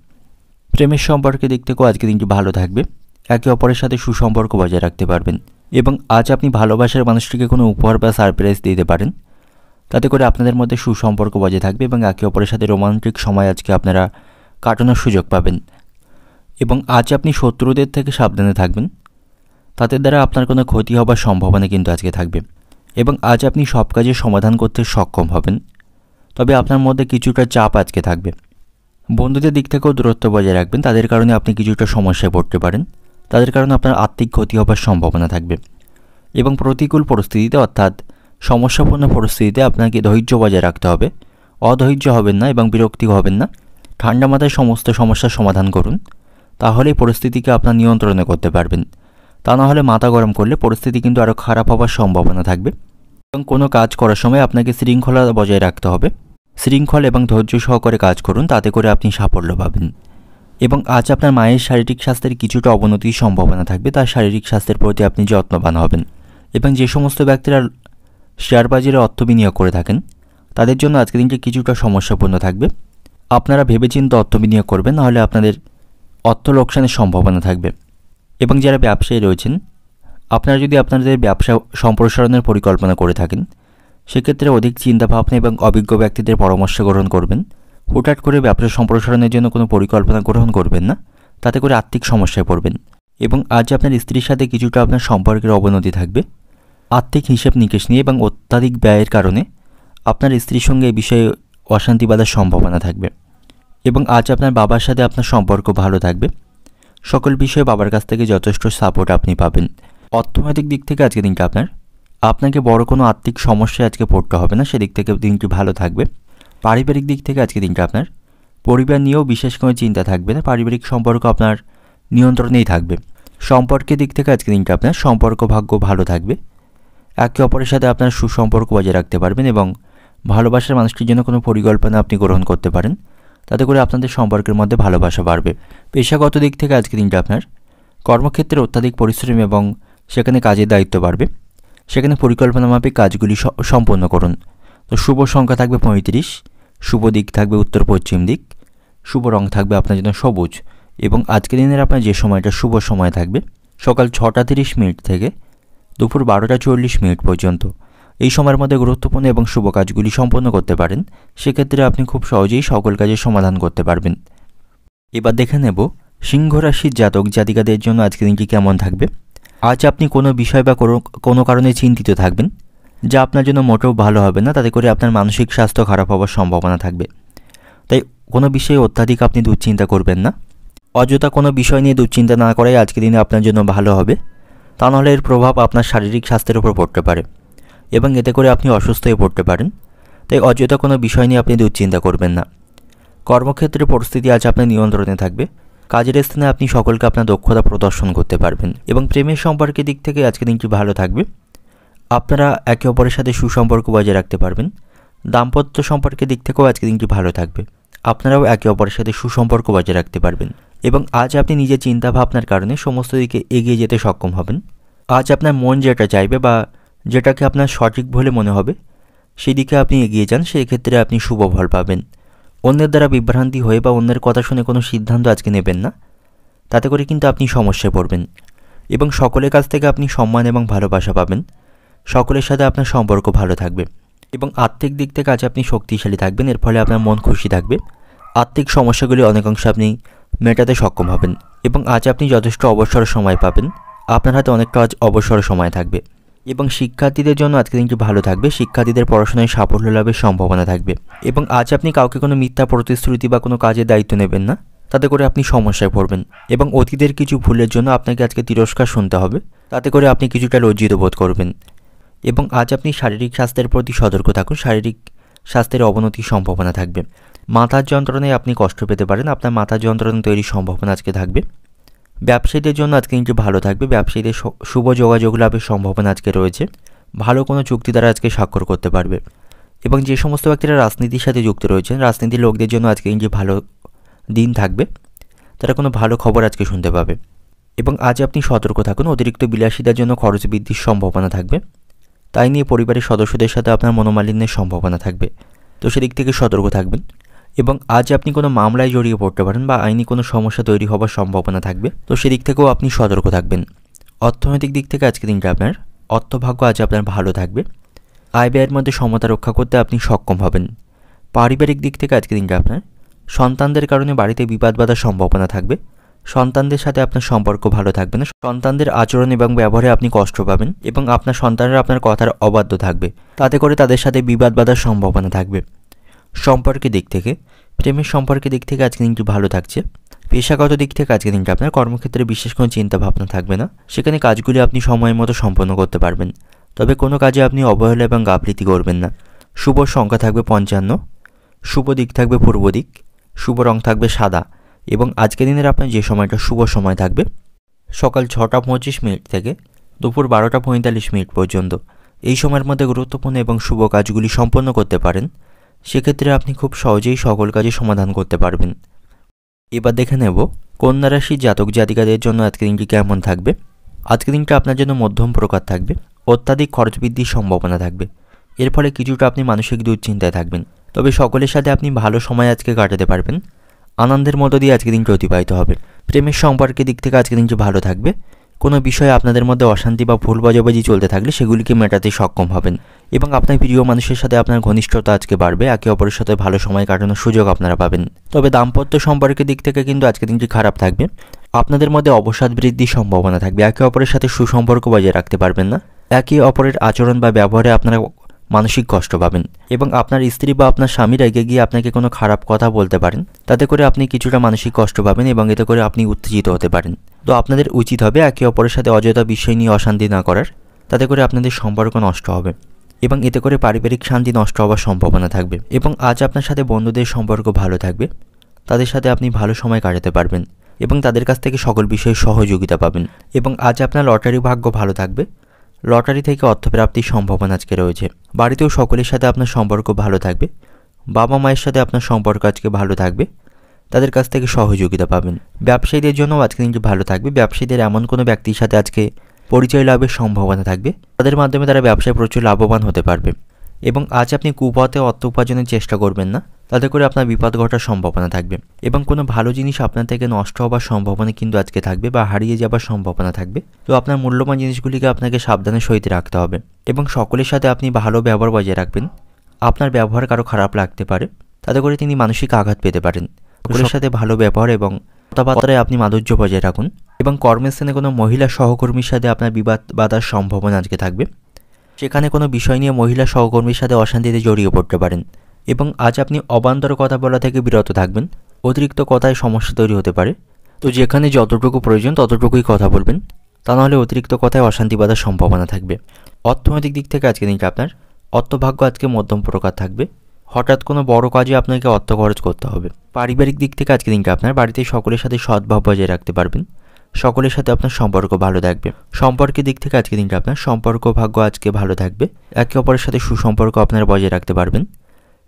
প্রেমের সম্পর্কের দিক থেকেও আজকে দিনটি ভালো থাকবে। একে অপরের সাথে সুসম্পর্ক বজায় রাখতে পারবেন। এবং আজ আপনি ভালোবাসার মানুষটিকে কোনো উপহার বা সারপ্রাইজ দিতে পারেন, তাতে করে আপনাদের মধ্যে সুসম্পর্ক বজায় থাকবে এবং একে অপরের সাথে রোমান্টিক সময় আজকে আপনারা কাটানোর সুযোগ পাবেন। এবং আজ আপনি শত্রুদের থেকে সাবধানে থাকবেন, তাদের দ্বারা আপনার কোনো ক্ষতি হবার সম্ভাবনা কিন্তু আজকে থাকবে। এবং আজ আপনি সব কাজের সমাধান করতে সক্ষম হবেন, তবে আপনার মধ্যে কিছুটা চাপ আজকে থাকবে। বন্ধুদের দিক থেকেও দূরত্ব বজায় রাখবেন, তাদের কারণে আপনি কিছুটা সমস্যায় পড়তে পারেন, তাদের কারণে আপনার আর্থিক ক্ষতি হবার সম্ভাবনা থাকবে। এবং প্রতিকূল পরিস্থিতিতে অর্থাৎ সমস্যাপূর্ণ পরিস্থিতিতে আপনাকে ধৈর্য বজায় রাখতে হবে। অধৈর্য হবেন না এবং বিরক্তি হবেন না। ঠান্ডা মাথায় সমস্ত সমস্যার সমাধান করুন, তাহলেই পরিস্থিতিকে আপনার নিয়ন্ত্রণে করতে পারবেন। তা না হলে মাথা গরম করলে পরিস্থিতি কিন্তু আরও খারাপ হবার সম্ভাবনা থাকবে। এবং কোনো কাজ করার সময় আপনাকে শৃঙ্খলা বজায় রাখতে হবে। শৃঙ্খল এবং ধৈর্য সহকারে কাজ করুন, তাতে করে আপনি সাফল্য পাবেন। এবং আজ আপনার মায়ের শারীরিক স্বাস্থ্যের কিছুটা অবনতির সম্ভাবনা থাকবে, তার শারীরিক স্বাস্থ্যের প্রতি আপনি যত্নবান হবেন। এবং যে সমস্ত ব্যক্তিরা শেয়ার বাজারে অর্থ বিনিয়োগ করে থাকেন তাদের জন্য আজকের দিনটি কিছুটা সমস্যাপূর্ণ থাকবে। আপনারা ভেবেচিন্তে অর্থ বিনিয়োগ করবেন, নাহলে আপনাদের অর্থ লোকসানের সম্ভাবনা থাকবে। এবং যারা ব্যবসায়ী রয়েছেন, আপনারা যদি আপনাদের ব্যবসা সম্প্রসারণের পরিকল্পনা করে থাকেন সেক্ষেত্রে অধিক চিন্তাভাবনা এবং অভিজ্ঞ ব্যক্তিদের পরামর্শ গ্রহণ করবেন। হুটহাট করে ব্যবসা সম্প্রসারণের জন্য কোনো পরিকল্পনা গ্রহণ করবেন না, তাতে করে আর্থিক সমস্যায় পড়বেন। এবং আজ আপনার স্ত্রীর সাথে কিছুটা আপনার সম্পর্কের অবনতি থাকবে। আর্থিক হিসেব নিকেশ নিয়ে এবং অত্যাধিক ব্যয়ের কারণে আপনার স্ত্রীর সঙ্গে এই বিষয়ে অশান্তি বাঁধার সম্ভাবনা থাকবে। এবং আজ আপনার বাবার সাথে আপনার সম্পর্ক ভালো থাকবে। সকল বিষয়ে বাবার কাছ থেকে যথেষ্ট সাপোর্ট আপনি পাবেন। অর্থনৈতিক দিক থেকে আজকে দিনটা আপনাকে বড় কোনো আর্থিক সমস্যায় আজকে পড়তে হবে না, সেদিক থেকে দিনটি ভালো থাকবে। পারিবারিক দিক থেকে আজকে দিনটা আপনার পরিবার নিয়েও বিশেষ কোনো চিন্তা থাকবে না, পারিবারিক সম্পর্ক আপনার নিয়ন্ত্রণেই থাকবে। সম্পর্কের দিক থেকে আজকে দিনটা আপনার সম্পর্ক ভাগ্য ভালো থাকবে। একে অপরের সাথে আপনার সুসম্পর্ক বজায় রাখতে পারবেন এবং ভালোবাসার মানুষটির জন্য কোনো পরিকল্পনা আপনি গ্রহণ করতে পারেন, তাতে করে আপনাদের সম্পর্কের মধ্যে ভালোবাসা বাড়বে। পেশাগত দিক থেকে আজকের দিনটা আপনার কর্মক্ষেত্রে অত্যাধিক পরিশ্রম এবং সেখানে কাজের দায়িত্ব বাড়বে। সেখানে পরিকল্পনা মাফিক কাজগুলি সম্পন্ন করুন। তো শুভ সংখ্যা থাকবে 35, শুভ দিক থাকবে উত্তর পশ্চিম দিক, শুভ রং থাকবে আপনার জন্য সবুজ। এবং আজকের দিনের আপনার যে সময়টা শুভ সময় থাকবে সকাল 6টা 30 মিনিট থেকে দুপুর 12টা 40 মিনিট পর্যন্ত। এই সময়ের মধ্যে গুরুত্বপূর্ণ এবং শুভ কাজগুলি সম্পন্ন করতে পারেন। সেক্ষেত্রে আপনি খুব সহজেই সকল কাজের সমাধান করতে পারবেন। এবার দেখে নেব সিংহ রাশির জাতক জাতিকাদের জন্য আজকের দিনটি কেমন থাকবে। আজ আপনি কোনো বিষয় বা কোনো কারণে চিন্তিত থাকবেন, যা আপনার জন্য মোটেও ভালো হবে না। তাতে করে আপনার মানসিক স্বাস্থ্য খারাপ হওয়ার সম্ভাবনা থাকবে। তাই কোনো বিষয়ে অত্যাধিক আপনি দুশ্চিন্তা করবেন না। অযথা কোনো বিষয় নিয়ে দুশ্চিন্তা না করাই আজকের দিনে আপনার জন্য ভালো হবে। তা নাহলে এর প্রভাব আপনার শারীরিক স্বাস্থ্যের উপর পড়তে পারে এবং এতে করে আপনি অসুস্থ হয়ে পড়তে পারেন। তাই অযথা কোনো বিষয় নিয়ে আপনি দুশ্চিন্তা করবেন না। কর্মক্ষেত্রে পরিস্থিতি আজ আপনার নিয়ন্ত্রণে থাকবে। কাজের স্থানে আপনি সকলকে আপনার দক্ষতা প্রদর্শন করতে পারবেন। এবং প্রেমের সম্পর্কের দিক থেকে আজকের দিনটি ভালো থাকবে। আপনারা একে অপরের সাথে সুসম্পর্ক বজায় রাখতে পারবেন। দাম্পত্য সম্পর্কের দিক থেকেও আজকের দিনটি ভালো থাকবে। আপনারাও একে অপরের সাথে সুসম্পর্ক বজায় রাখতে পারবেন এবং আজ আপনি নিজের চিন্তাভাবনার কারণে সমস্ত দিকে এগিয়ে যেতে সক্ষম হবেন। আজ আপনার মন যেটা চাইবে বা যেটাকে আপনার সঠিক বলে মনে হবে সেই দিকে আপনি এগিয়ে যান, সেই ক্ষেত্রে আপনি শুভ ফল পাবেন। অন্যের দ্বারা বিভ্রান্তি হয়ে বা অন্যের কথা শুনে কোনো সিদ্ধান্ত আজকে নেবেন না, তাতে করে কিন্তু আপনি সমস্যায় পড়বেন। এবং সকলের কাছ থেকে আপনি সম্মান এবং ভালোবাসা পাবেন। সকলের সাথে আপনার সম্পর্ক ভালো থাকবে এবং আর্থিক দিক থেকে আজ আপনি শক্তিশালী থাকবেন। এর ফলে আপনার মন খুশি থাকবে। আর্থিক সমস্যাগুলি অনেকাংশে আপনি মেটাতে সক্ষম হবেন এবং আজ আপনি যথেষ্ট অবসর সময় পাবেন। আপনার হাতে অনেকটা আজ অবসর সময় থাকবে এবং শিক্ষার্থীদের জন্য আজকে দিনটি ভালো থাকবে। শিক্ষার্থীদের পড়াশোনায় সাফল্য লাভের সম্ভাবনা থাকবে এবং আজ আপনি কাউকে কোনো মিথ্যা প্রতিশ্রুতি বা কোনো কাজের দায়িত্ব নেবেন না, তাতে করে আপনি সমস্যায় পড়বেন এবং অতীতের কিছু ভুলের জন্য আপনাকে আজকে তিরস্কার শুনতে হবে, তাতে করে আপনি কিছুটা লজ্জিত বোধ করবেন। এবং আজ আপনি শারীরিক স্বাস্থ্যের প্রতি সতর্ক থাকুন। শারীরিক স্বাস্থ্যের অবনতির সম্ভাবনা থাকবে। মাথার যন্ত্রণায় আপনি কষ্ট পেতে পারেন। আপনার মাথার যন্ত্রণা তৈরির সম্ভাবনা আজকে থাকবে। ব্যবসায়ীদের জন্য আজকে দিনটি ভালো থাকবে। ব্যবসায়ীদের শুভ যোগাযোগ লাভের সম্ভাবনা আজকে রয়েছে। ভালো কোনো চুক্তি দ্বারা আজকে স্বাক্ষর করতে পারবে এবং যে সমস্ত ব্যক্তিরা রাজনীতির সাথে যুক্ত রয়েছেন, রাজনীতির লোকদের জন্য আজকে দিনটি ভালো দিন থাকবে। তারা কোনো ভালো খবর আজকে শুনতে পাবে এবং আজ আপনি সতর্ক থাকুন। অতিরিক্ত বিলাসিতার জন্য খরচ বৃদ্ধির সম্ভাবনা থাকবে। তাই নিয়ে পরিবারের সদস্যদের সাথে আপনার মনোমালিন্যের সম্ভাবনা থাকবে। তো সেদিক থেকে সতর্ক থাকবেন এবং আজ আপনি কোনো মামলায় জড়িয়ে পড়তে পারেন বা আইনি কোনো সমস্যা তৈরি হওয়ার সম্ভাবনা থাকবে। তো সেদিক থেকেও আপনি সতর্ক থাকবেন। অর্থনৈতিক দিক থেকে আজকে দিনটা আপনার অর্থভাগ্য আজ আপনার ভালো থাকবে। আয় ব্যয়ের মধ্যে সমতা রক্ষা করতে আপনি সক্ষম হবেন। পারিবারিক দিক থেকে আজকে দিনটা আপনার সন্তানদের কারণে বাড়িতে বিবাদ বাঁধার সম্ভাবনা থাকবে। সন্তানদের সাথে আপনার সম্পর্ক ভালো থাকবে না। সন্তানদের আচরণ এবং ব্যবহারে আপনি কষ্ট পাবেন এবং আপনার সন্তানরা আপনার কথার অবাধ্য থাকবে, তাতে করে তাদের সাথে বিবাদ বাঁধার সম্ভাবনা থাকবে। সম্পর্কের দিক থেকে প্রেমের সম্পর্কের দিক থেকে আজকে দিনটি ভালো থাকছে। পেশাগত দিক থেকে আজকে দিনটা আপনার কর্মক্ষেত্রে বিশেষ কোনো চিন্তা ভাবনা থাকবে না। সেখানে কাজগুলি আপনি সময় মতো সম্পন্ন করতে পারবেন। তবে কোনো কাজে আপনি অবহেলা এবং গাফিলতি করবেন না। শুভ সংখ্যা থাকবে 55, শুভ দিক থাকবে পূর্ব দিক, শুভ রং থাকবে সাদা এবং আজকের দিনের আপনার যে সময়টা শুভ সময় থাকবে সকাল 6টা 25 মিনিট থেকে দুপুর 12টা 45 মিনিট পর্যন্ত। এই সময়ের মধ্যে গুরুত্বপূর্ণ এবং শুভ কাজগুলি সম্পন্ন করতে পারেন। সেক্ষেত্রে আপনি খুব সহজেই সকল কাজে সমাধান করতে পারবেন। এবার দেখে নেব কন্যা রাশির জাতক জাতিকাদের জন্য আজকের দিনটি কেমন থাকবে। আজকের দিনটা আপনার জন্য মধ্যম প্রকার থাকবে। অত্যাধিক খরচ বৃদ্ধির সম্ভাবনা থাকবে। এর ফলে কিছুটা আপনি মানসিক দুশ্চিন্তায় থাকবেন। তবে সকলের সাথে আপনি ভালো সময় আজকে কাটাতে পারবেন। আনন্দের মধ্য দিয়ে আজকের দিনটি অতিবাহিত হবে। প্রেমের সম্পর্কের দিক থেকে আজকের দিনটি ভালো থাকবে। কোনো বিষয়ে আপনাদের মধ্যে অশান্তি বা ভুল বোঝাবুঝি চলতে থাকলে সেগুলিকে মেটাতে সক্ষম হবেন এবং আপনার প্রিয় মানুষের সাথে আপনার ঘনিষ্ঠতা আজকে বাড়বে। একে অপরের সাথে ভালো সময় কাটানোর সুযোগ আপনারা পাবেন। তবে দাম্পত্য সম্পর্কের দিক থেকে কিন্তু আজকের দিনটি খারাপ থাকবে। আপনাদের মধ্যে অবসাদ বৃদ্ধির সম্ভাবনা থাকবে। একে অপরের সাথে সুসম্পর্ক বজায় রাখতে পারবেন না। একে অপরের আচরণ বা ব্যবহারে আপনারা মানসিক কষ্ট পাবেন এবং আপনার স্ত্রী বা আপনার স্বামী রেগে গিয়ে আপনাকে কোনো খারাপ কথা বলতে পারেন, তাতে করে আপনি কিছুটা মানসিক কষ্ট পাবেন এবং এতে করে আপনি উত্তেজিত হতে পারেন। তো আপনাদের উচিত হবে একে অপরের সাথে অযথা বিষয় নিয়ে অশান্তি না করার, তাতে করে আপনাদের সম্পর্ক নষ্ট হবে এবং এতে করে পারিবারিক শান্তি নষ্ট হওয়ার সম্ভাবনা থাকবে। এবং আজ আপনার সাথে বন্ধুদের সম্পর্ক ভালো থাকবে। তাদের সাথে আপনি ভালো সময় কাটাতে পারবেন এবং তাদের কাছ থেকে সকল বিষয়ে সহযোগিতা পাবেন। এবং আজ আপনার লটারি ভাগ্য ভালো থাকবে। লটারি থেকে অর্থপ্রাপ্তির সম্ভাবনা আজকে রয়েছে। বাড়িতেও সকলের সাথে আপনার সম্পর্ক ভালো থাকবে। বাবা মায়ের সাথে আপনার সম্পর্ক আজকে ভালো থাকবে, তাদের কাছ থেকে সহযোগিতা পাবেন। ব্যবসায়ীদের জন্য আজকে দিনটি ভালো থাকবে। ব্যবসায়ীদের এমন কোনো ব্যক্তির সাথে আজকে পরিচয় লাভের সম্ভাবনা থাকবে, তাদের মাধ্যমে তারা ব্যবসায় প্রচুর লাভবান হতে পারবে। এবং আজ আপনি কুপথে অর্থ উপার্জনের চেষ্টা করবেন না, তাতে করে আপনার বিপদ ঘটার সম্ভাবনা থাকবে। এবং কোনো ভালো জিনিস আপনার থেকে নষ্ট হওয়ার সম্ভাবনা কিন্তু আজকে থাকবে বা হারিয়ে যাবার সম্ভাবনা থাকবে। তো আপনার মূল্যবান জিনিসগুলিকে আপনাকে সাবধানে সহিত রাখতে হবে এবং সকলের সাথে আপনি ভালো ব্যবহার বজায় রাখবেন। আপনার ব্যবহার কারো খারাপ লাগতে পারে, তাতে করে তিনি মানসিক আঘাত পেতে পারেন। সকলের সাথে ভালো ব্যবহার এবং কথাবার্তায় আপনি মাধুর্য বজায় রাখুন। এবং কর্মস্থানে কোনো মহিলা সহকর্মীর সাথে আপনার বিবাদ বাধার সম্ভাবনা আজকে থাকবে, সেখানে কোনো বিষয় নিয়ে মহিলা সহকর্মীর সাথে অশান্তিতে জড়িয়ে পড়তে পারেন। এবং আজ আপনি অবান্তর কথা বলা থেকে বিরত থাকবেন, অতিরিক্ত কথায় সমস্যা তৈরি হতে পারে। তো যেখানে যতটুকু প্রয়োজন ততটুকুই কথা বলবেন, তা নাহলে অতিরিক্ত কথায় অশান্তি বাধার সম্ভাবনা থাকবে। অর্থনৈতিক দিক থেকে আজকে দিনটা আপনার অর্থভাগ্য আজকে মধ্যম প্রকার থাকবে। হঠাৎ কোনো বড় কাজে আপনাকে অর্থ খরচ করতে হবে। পারিবারিক দিক থেকে আজকে দিনটা আপনার বাড়িতে সকলের সাথে সদ্ভাব বজায় রাখতে পারবেন, সকলের সাথে আপনার সম্পর্ক ভালো থাকবে। সম্পর্কের দিক থেকে আজকে দিনটা আপনার সম্পর্ক ভাগ্য আজকে ভালো থাকবে, একে অপরের সাথে সুসম্পর্ক আপনারা বজায় রাখতে পারবেন।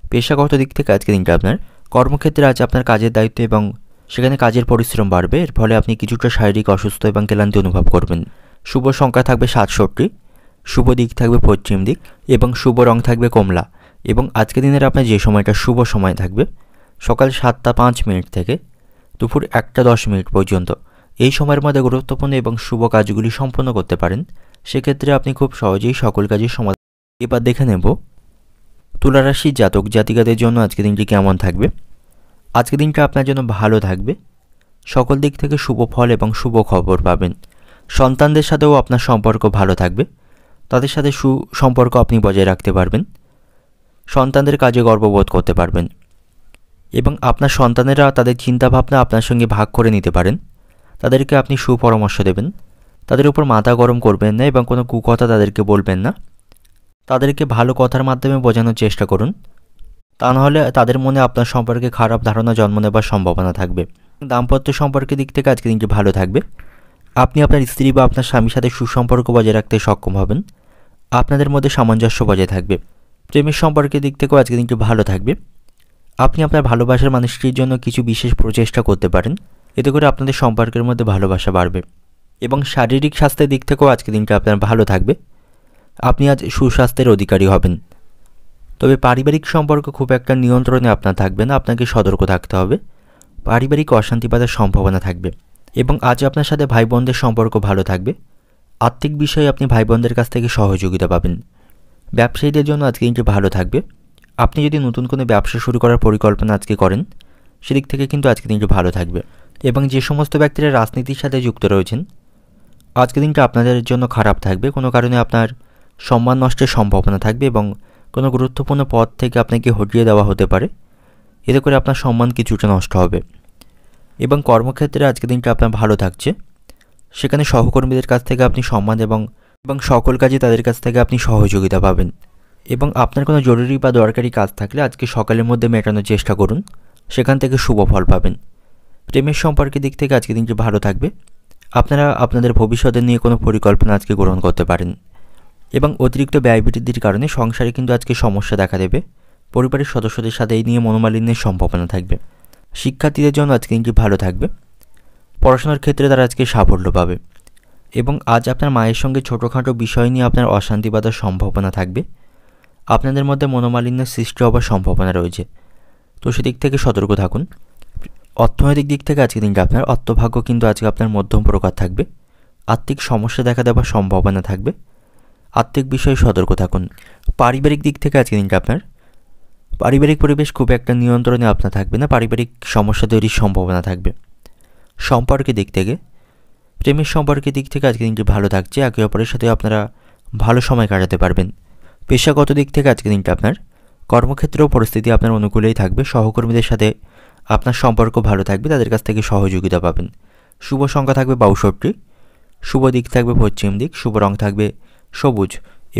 পেশাগত দিক থেকে আজকে দিনটা আপনার কর্মক্ষেত্রে আজ আপনার কাজের দায়িত্ব এবং সেখানে কাজের পরিশ্রম বাড়বে, এর ফলে আপনি কিছুটা শারীরিক অসুস্থ এবং ক্লান্তি অনুভব করবেন। শুভ সংখ্যা থাকবে 67, শুভ দিক থাকবে পশ্চিম দিক এবং শুভ রং থাকবে কমলা। এবং আজকে দিনের আপনার যে সময়টা শুভ সময় থাকবে সকাল 7:05 থেকে দুপুর 1:10 পর্যন্ত, এই সময়ের মধ্যে গুরুত্বপূর্ণ এবং শুভ কাজগুলি সম্পন্ন করতে পারেন। সেক্ষেত্রে আপনি খুব সহজেই সকল কাজের সমাধান। এবার দেখে নেব তুলা রাশির জাতক জাতিকাদের জন্য আজকে দিনটি কেমন থাকবে। আজকে দিনটা আপনার জন্য ভালো থাকবে, সকল দিক থেকে শুভ ফল এবং শুভ খবর পাবেন। সন্তানদের সাথেও আপনার সম্পর্ক ভালো থাকবে, তাদের সাথে সুসম্পর্ক আপনি বজায় রাখতে পারবেন। সন্তানদের কাজে গর্ববোধ করতে পারবেন এবং আপনার সন্তানেরা তাদের চিন্তাভাবনা আপনার সঙ্গে ভাগ করে নিতে পারেন। তাদেরকে আপনি সুপরামর্শ দেবেন, তাদের উপর মাথা গরম করবেন না এবং কোনো কুকথা তাদেরকে বলবেন না। তাদেরকে ভালো কথার মাধ্যমে বোঝানোর চেষ্টা করুন, তা নাহলে তাদের মনে আপনার সম্পর্কে খারাপ ধারণা জন্ম নেবার সম্ভাবনা থাকবে। দাম্পত্য সম্পর্কের দিক থেকে আজকে দিনটি ভালো থাকবে। আপনি আপনার স্ত্রী বা আপনার স্বামীর সাথে সুসম্পর্ক বজায় রাখতে সক্ষম হবেন, আপনাদের মধ্যে সামঞ্জস্য বজায় থাকবে। প্রেমের সম্পর্কের দিক থেকেও আজকে দিনটি ভালো থাকবে। আপনি আপনার ভালোবাসার মানুষটির জন্য কিছু বিশেষ প্রচেষ্টা করতে পারেন, এতে করে আপনাদের সম্পর্কের মধ্যে ভালোবাসা বাড়বে। এবং শারীরিক স্বাস্থ্যের দিক থেকেও আজকে দিনটা আপনার ভালো থাকবে, আপনি আজ সুস্বাস্থ্যের অধিকারী হবেন। তবে পারিবারিক সম্পর্ক খুব একটা নিয়ন্ত্রণে আপনার থাকবে না, আপনাকে সতর্ক থাকতে হবে। পারিবারিক অশান্তি বাঁধার সম্ভাবনা থাকবে। এবং আজ আপনার সাথে ভাই বোনদের সম্পর্ক ভালো থাকবে, আর্থিক বিষয়ে আপনি ভাই বোনদের কাছ থেকে সহযোগিতা পাবেন। ব্যবসায়ীদের জন্য আজকে দিনটি ভালো থাকবে। আপনি যদি নতুন কোনো ব্যবসা শুরু করার পরিকল্পনা আজকে করেন, সেদিক থেকে কিন্তু আজকে দিনটি ভালো থাকবে। এবং যে সমস্ত ব্যক্তিরা রাজনীতির সাথে যুক্ত রয়েছেন, আজকে দিনটা আপনাদের জন্য খারাপ থাকবে। কোনো কারণে আপনার সম্মান নষ্টের সম্ভাবনা থাকবে এবং কোনো গুরুত্বপূর্ণ পদ থেকে আপনাকে হটিয়ে দেওয়া হতে পারে, এতে করে আপনার সম্মান কিছুটা নষ্ট হবে। এবং কর্মক্ষেত্রে আজকে দিনটা আপনার ভালো থাকছে, সেখানে সহকর্মীদের কাছ থেকে আপনি সম্মান এবং সকল কাজে তাদের কাছ থেকে আপনি সহযোগিতা পাবেন। এবং আপনার কোনো জরুরি বা দরকারি কাজ থাকলে আজকে সকালের মধ্যে মেটানোর চেষ্টা করুন, সেখান থেকে শুভ ফল পাবেন। প্রেমের সম্পর্কের দিক থেকে আজকে দিনটি ভালো থাকবে। আপনারা আপনাদের ভবিষ্যতের নিয়ে কোনো পরিকল্পনা আজকে গ্রহণ করতে পারেন। এবং অতিরিক্ত ব্যয় বৃদ্ধির কারণে সংসারে কিন্তু আজকে সমস্যা দেখা দেবে, পরিবারের সদস্যদের সাথে এই নিয়ে মনোমালিন্যের সম্ভাবনা থাকবে। শিক্ষার্থীদের জন্য আজকে দিনটি ভালো থাকবে, পড়াশোনার ক্ষেত্রে তারা আজকে সাফল্য পাবে। এবং আজ আপনার মায়ের সঙ্গে ছোটোখাটো বিষয় নিয়ে আপনার অশান্তি বাঁধার সম্ভাবনা থাকবে, আপনাদের মধ্যে মনোমালিন্যের সৃষ্টি হওয়ার সম্ভাবনা রয়েছে, তো সেদিক থেকে সতর্ক থাকুন। অর্থনৈতিক দিক থেকে আজকে দিনটা আপনার অর্থভাগ্য কিন্তু আজকে আপনার মধ্যম প্রকার থাকবে, আর্থিক সমস্যা দেখা দেওয়ার সম্ভাবনা থাকবে, আর্থিক বিষয়ে সতর্ক থাকুন। পারিবারিক দিক থেকে আজকে দিনটা আপনার পারিবারিক পরিবেশ খুব একটা নিয়ন্ত্রণে আপনার থাকবে না, পারিবারিক সমস্যা তৈরির সম্ভাবনা থাকবে। সম্পর্কের দিক থেকে প্রেমের সম্পর্কের দিক থেকে আজকে দিনটি ভালো থাকছে, একে অপরের সাথে আপনারা ভালো সময় কাটাতে পারবেন। পেশাগত দিক থেকে আজকে দিনটা আপনার কর্মক্ষেত্রেও পরিস্থিতি আপনার অনুকূলেই থাকবে, সহকর্মীদের সাথে আপনার সম্পর্ক ভালো থাকবে, তাদের কাছ থেকে সহযোগিতা পাবেন। শুভ সংখ্যা থাকবে 62, শুভ দিক থাকবে পশ্চিম দিক, শুভ রং থাকবে সবুজ।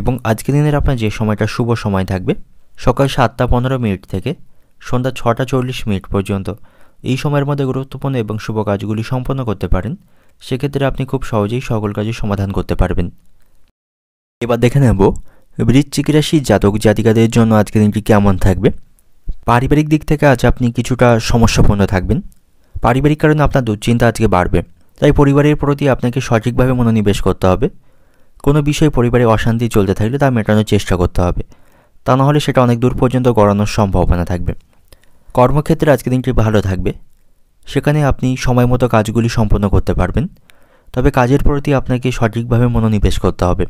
এবং আজকে দিনের আপনার যে সময়টা শুভ সময় থাকবে সকাল 7:15 থেকে সন্ধ্যা 6:40 পর্যন্ত, এই সময়ের মধ্যে গুরুত্বপূর্ণ এবং শুভ কাজগুলি সম্পন্ন করতে পারেন, সেক্ষেত্রে আপনি খুব সহজেই সকল কাজের সমাধান করতে পারবেন। এবার দেখে নেব বৃশ্চিক রাশির জাতক জাতিকাদের জন্য আজকে দিনটি কেমন থাকবে। পারিবারিক দিক থেকে আজ আপনি কিছুটা সমস্যাপূর্ণ থাকবেন। পারিবারিক কারণে আপনার দুশ্চিন্তা আজকে বাড়বে, তাই পরিবারের প্রতি আপনাকে সঠিকভাবে মনোনিবেশ করতে হবে। কোনো বিষয়ে পরিবারে অশান্তি চলতে থাকলে তা মেটানোর চেষ্টা করতে হবে, তা নাহলে সেটা অনেক দূর পর্যন্ত গড়ানোর সম্ভাবনা থাকবে। কর্মক্ষেত্রে আজকে দিনটি ভালো থাকবে, সেখানে আপনি সময় মতো কাজগুলি সম্পন্ন করতে পারবেন। তবে কাজের প্রতি আপনাকে সঠিকভাবে মনোনিবেশ করতে হবে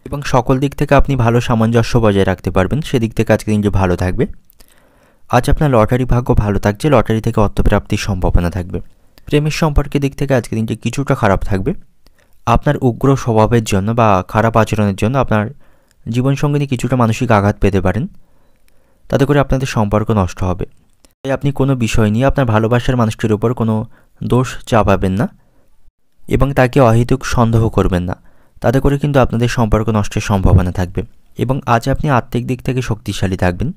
এবং সকল দিক থেকে আপনি ভালো সামঞ্জস্য বজায় রাখতে পারবেন, সেদিক থেকে আজকে দিনটি ভালো থাকবে। আজ আপনার লটারি ভাগ্য ভালো থাকছে, লটারি থেকে অর্থপ্রাপ্তির সম্ভাবনা থাকবে। প্রেমের সম্পর্কের দিক থেকে আজকে দিনটি কিছুটা খারাপ থাকবে। আপনার উগ্র স্বভাবের জন্য বা খারাপ আচরণের জন্য আপনার জীবনসঙ্গিনী কিছুটা মানসিক আঘাত পেতে পারেন, তাতে করে আপনাদের সম্পর্ক নষ্ট হবে। তাই আপনি কোনো বিষয় নিয়ে আপনার ভালোবাসার মানুষটির উপর কোনো দোষ চাপাবেন না এবং তাকে অহেতুক সন্দেহ করবেন না, তাতে করে কিন্তু আপনাদের সম্পর্ক নষ্টের সম্ভাবনা থাকবে। এবং আজ আপনি আর্থিক দিক থেকে শক্তিশালী থাকবেন,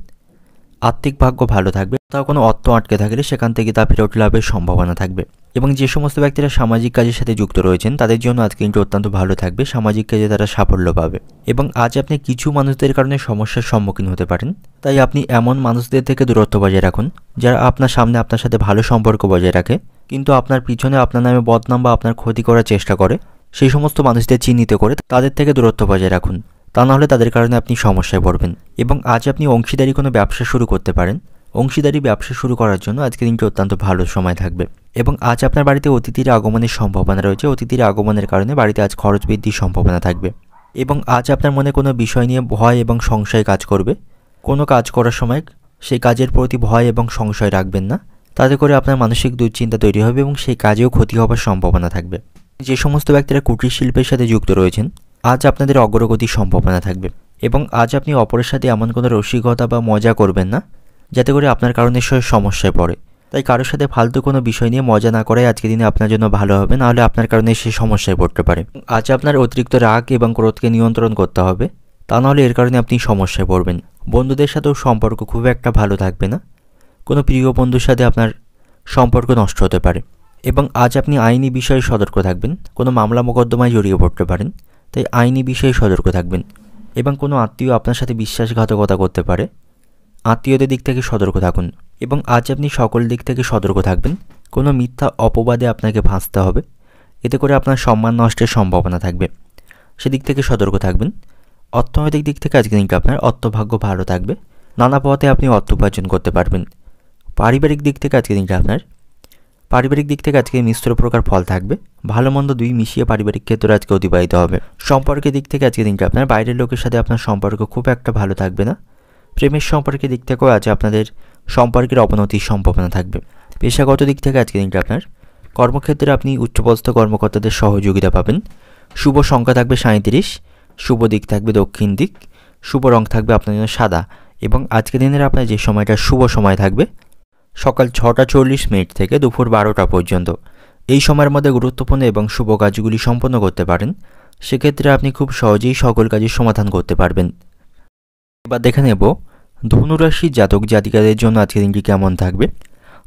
আর্থিক ভাগ্য ভালো থাকবে। তাও কোনো অর্থ আটকে থাকলে সেখান থেকে তা ফেরত লাভের সম্ভাবনা থাকবে। এবং যে সমস্ত ব্যক্তিরা সামাজিক কাজের সাথে যুক্ত রয়েছেন তাদের জন্য আজকে কিন্তু অত্যন্ত ভালো থাকবে, সামাজিক কাজে তারা সাফল্য পাবে। এবং আজ আপনি কিছু মানুষদের কারণে সমস্যার সম্মুখীন হতে পারেন, তাই আপনি এমন মানুষদের থেকে দূরত্ব বজায় রাখুন যারা আপনার সামনে আপনার সাথে ভালো সম্পর্ক বজায় রাখে কিন্তু আপনার পিছনে আপনার নামে বদনাম বা আপনার ক্ষতি করার চেষ্টা করে। সেই সমস্ত মানুষদের চিহ্নিত করে তাদের থেকে দূরত্ব বজায় রাখুন, তা নাহলে তাদের কারণে আপনি সমস্যায় পড়বেন। এবং আজ আপনি অংশীদারি কোনো ব্যবসা শুরু করতে পারেন, অংশীদারি ব্যবসা শুরু করার জন্য আজকে দিনটি অত্যন্ত ভালো সময় থাকবে। এবং আজ আপনার বাড়িতে অতিথির আগমনের সম্ভাবনা রয়েছে, অতিথির আগমনের কারণে বাড়িতে আজ খরচ বৃদ্ধির সম্ভাবনা থাকবে। এবং আজ আপনার মনে কোনো বিষয় নিয়ে ভয় এবং সংশয় কাজ করবে। কোনো কাজ করার সময় সেই কাজের প্রতি ভয় এবং সংশয় রাখবেন না, তাতে করে আপনার মানসিক দুশ্চিন্তা তৈরি হবে এবং সেই কাজেও ক্ষতি হওয়ার সম্ভাবনা থাকবে। যে সমস্ত ব্যক্তিরা কুটির শিল্পের সাথে যুক্ত রয়েছেন আজ আপনাদের অগ্রগতির সম্ভাবনা থাকবে। এবং আজ আপনি অপরের সাথে এমন কোনো রসিকতা বা মজা করবেন না যাতে করে আপনার কারণে সে সমস্যায় পড়ে। তাই কারোর সাথে ফালতু কোনো বিষয় নিয়ে মজা না করাই আজকের দিনে আপনার জন্য ভালো হবে, নাহলে আপনার কারণে সে সমস্যায় পড়তে পারে। আজ আপনার অতিরিক্ত রাগ এবং ক্রোধকে নিয়ন্ত্রণ করতে হবে, তা নাহলে এর কারণে আপনি সমস্যায় পড়বেন। বন্ধুদের সাথেও সম্পর্ক খুব একটা ভালো থাকবে না, কোনো প্রিয় বন্ধুর সাথে আপনার সম্পর্ক নষ্ট হতে পারে। এবং আজ আপনি আইনি বিষয়ে সতর্ক থাকবেন, কোনো মামলা মোকদ্দমায় জড়িয়ে পড়তে পারেন, তাই আইনি বিষয়ে সতর্ক থাকবেন। এবং কোনো আত্মীয় আপনার সাথে বিশ্বাসঘাতকতা করতে পারে, আত্মীয়দের দিক থেকে সতর্ক থাকুন। এবং আজ আপনি সকল দিক থেকে সতর্ক থাকবেন, কোনো মিথ্যা অপবাদে আপনাকে ফাঁসতে হবে, এতে করে আপনার সম্মান নষ্টের সম্ভাবনা থাকবে, সেদিক থেকে সতর্ক থাকবেন। অর্থনৈতিক দিক থেকে আজকে দিনটা আপনার অর্থভাগ্য ভালো থাকবে, নানা পথে আপনি অর্থ উপার্জন করতে পারবেন। পারিবারিক দিক থেকে আজকে দিনটা আপনার আজকে মিশ্র প্রকার ফল থাকবে, ভালো মন্দ দুই মিশিয়ে পারিবারিক ক্ষেত্রে আজকে অতিবাহিত হবে। সম্পর্কের দিক থেকে আজকে দিনটা আপনার বাইরের লোকের সাথে আপনার সম্পর্ক খুব একটা ভালো থাকবে না। প্রেমের সম্পর্কের দিক থেকেও আজ আপনাদের সম্পর্কের অবনতির সম্ভাবনা থাকবে। পেশাগত দিক থেকে আজকে দিনটা আপনার কর্মক্ষেত্রে আপনি উচ্চপদস্থ কর্মকর্তাদের সহযোগিতা পাবেন। শুভ সংখ্যা থাকবে 37, শুভ দিক থাকবে দক্ষিণ দিক, শুভ রং থাকবে আপনার জন্য সাদা। এবং আজকের দিনের আপনার যে সময়টা শুভ সময় থাকবে সকাল 6:40 থেকে দুপুর 12টা পর্যন্ত, এই সময়ের মধ্যে গুরুত্বপূর্ণ এবং শুভ কাজগুলি সম্পন্ন করতে পারেন। সেক্ষেত্রে আপনি খুব সহজেই সকল কাজের সমাধান করতে পারবেন। এবার দেখে নেব ধনুরাশির জাতক জাতিকাদের জন্য আজকের দিনটি কেমন থাকবে।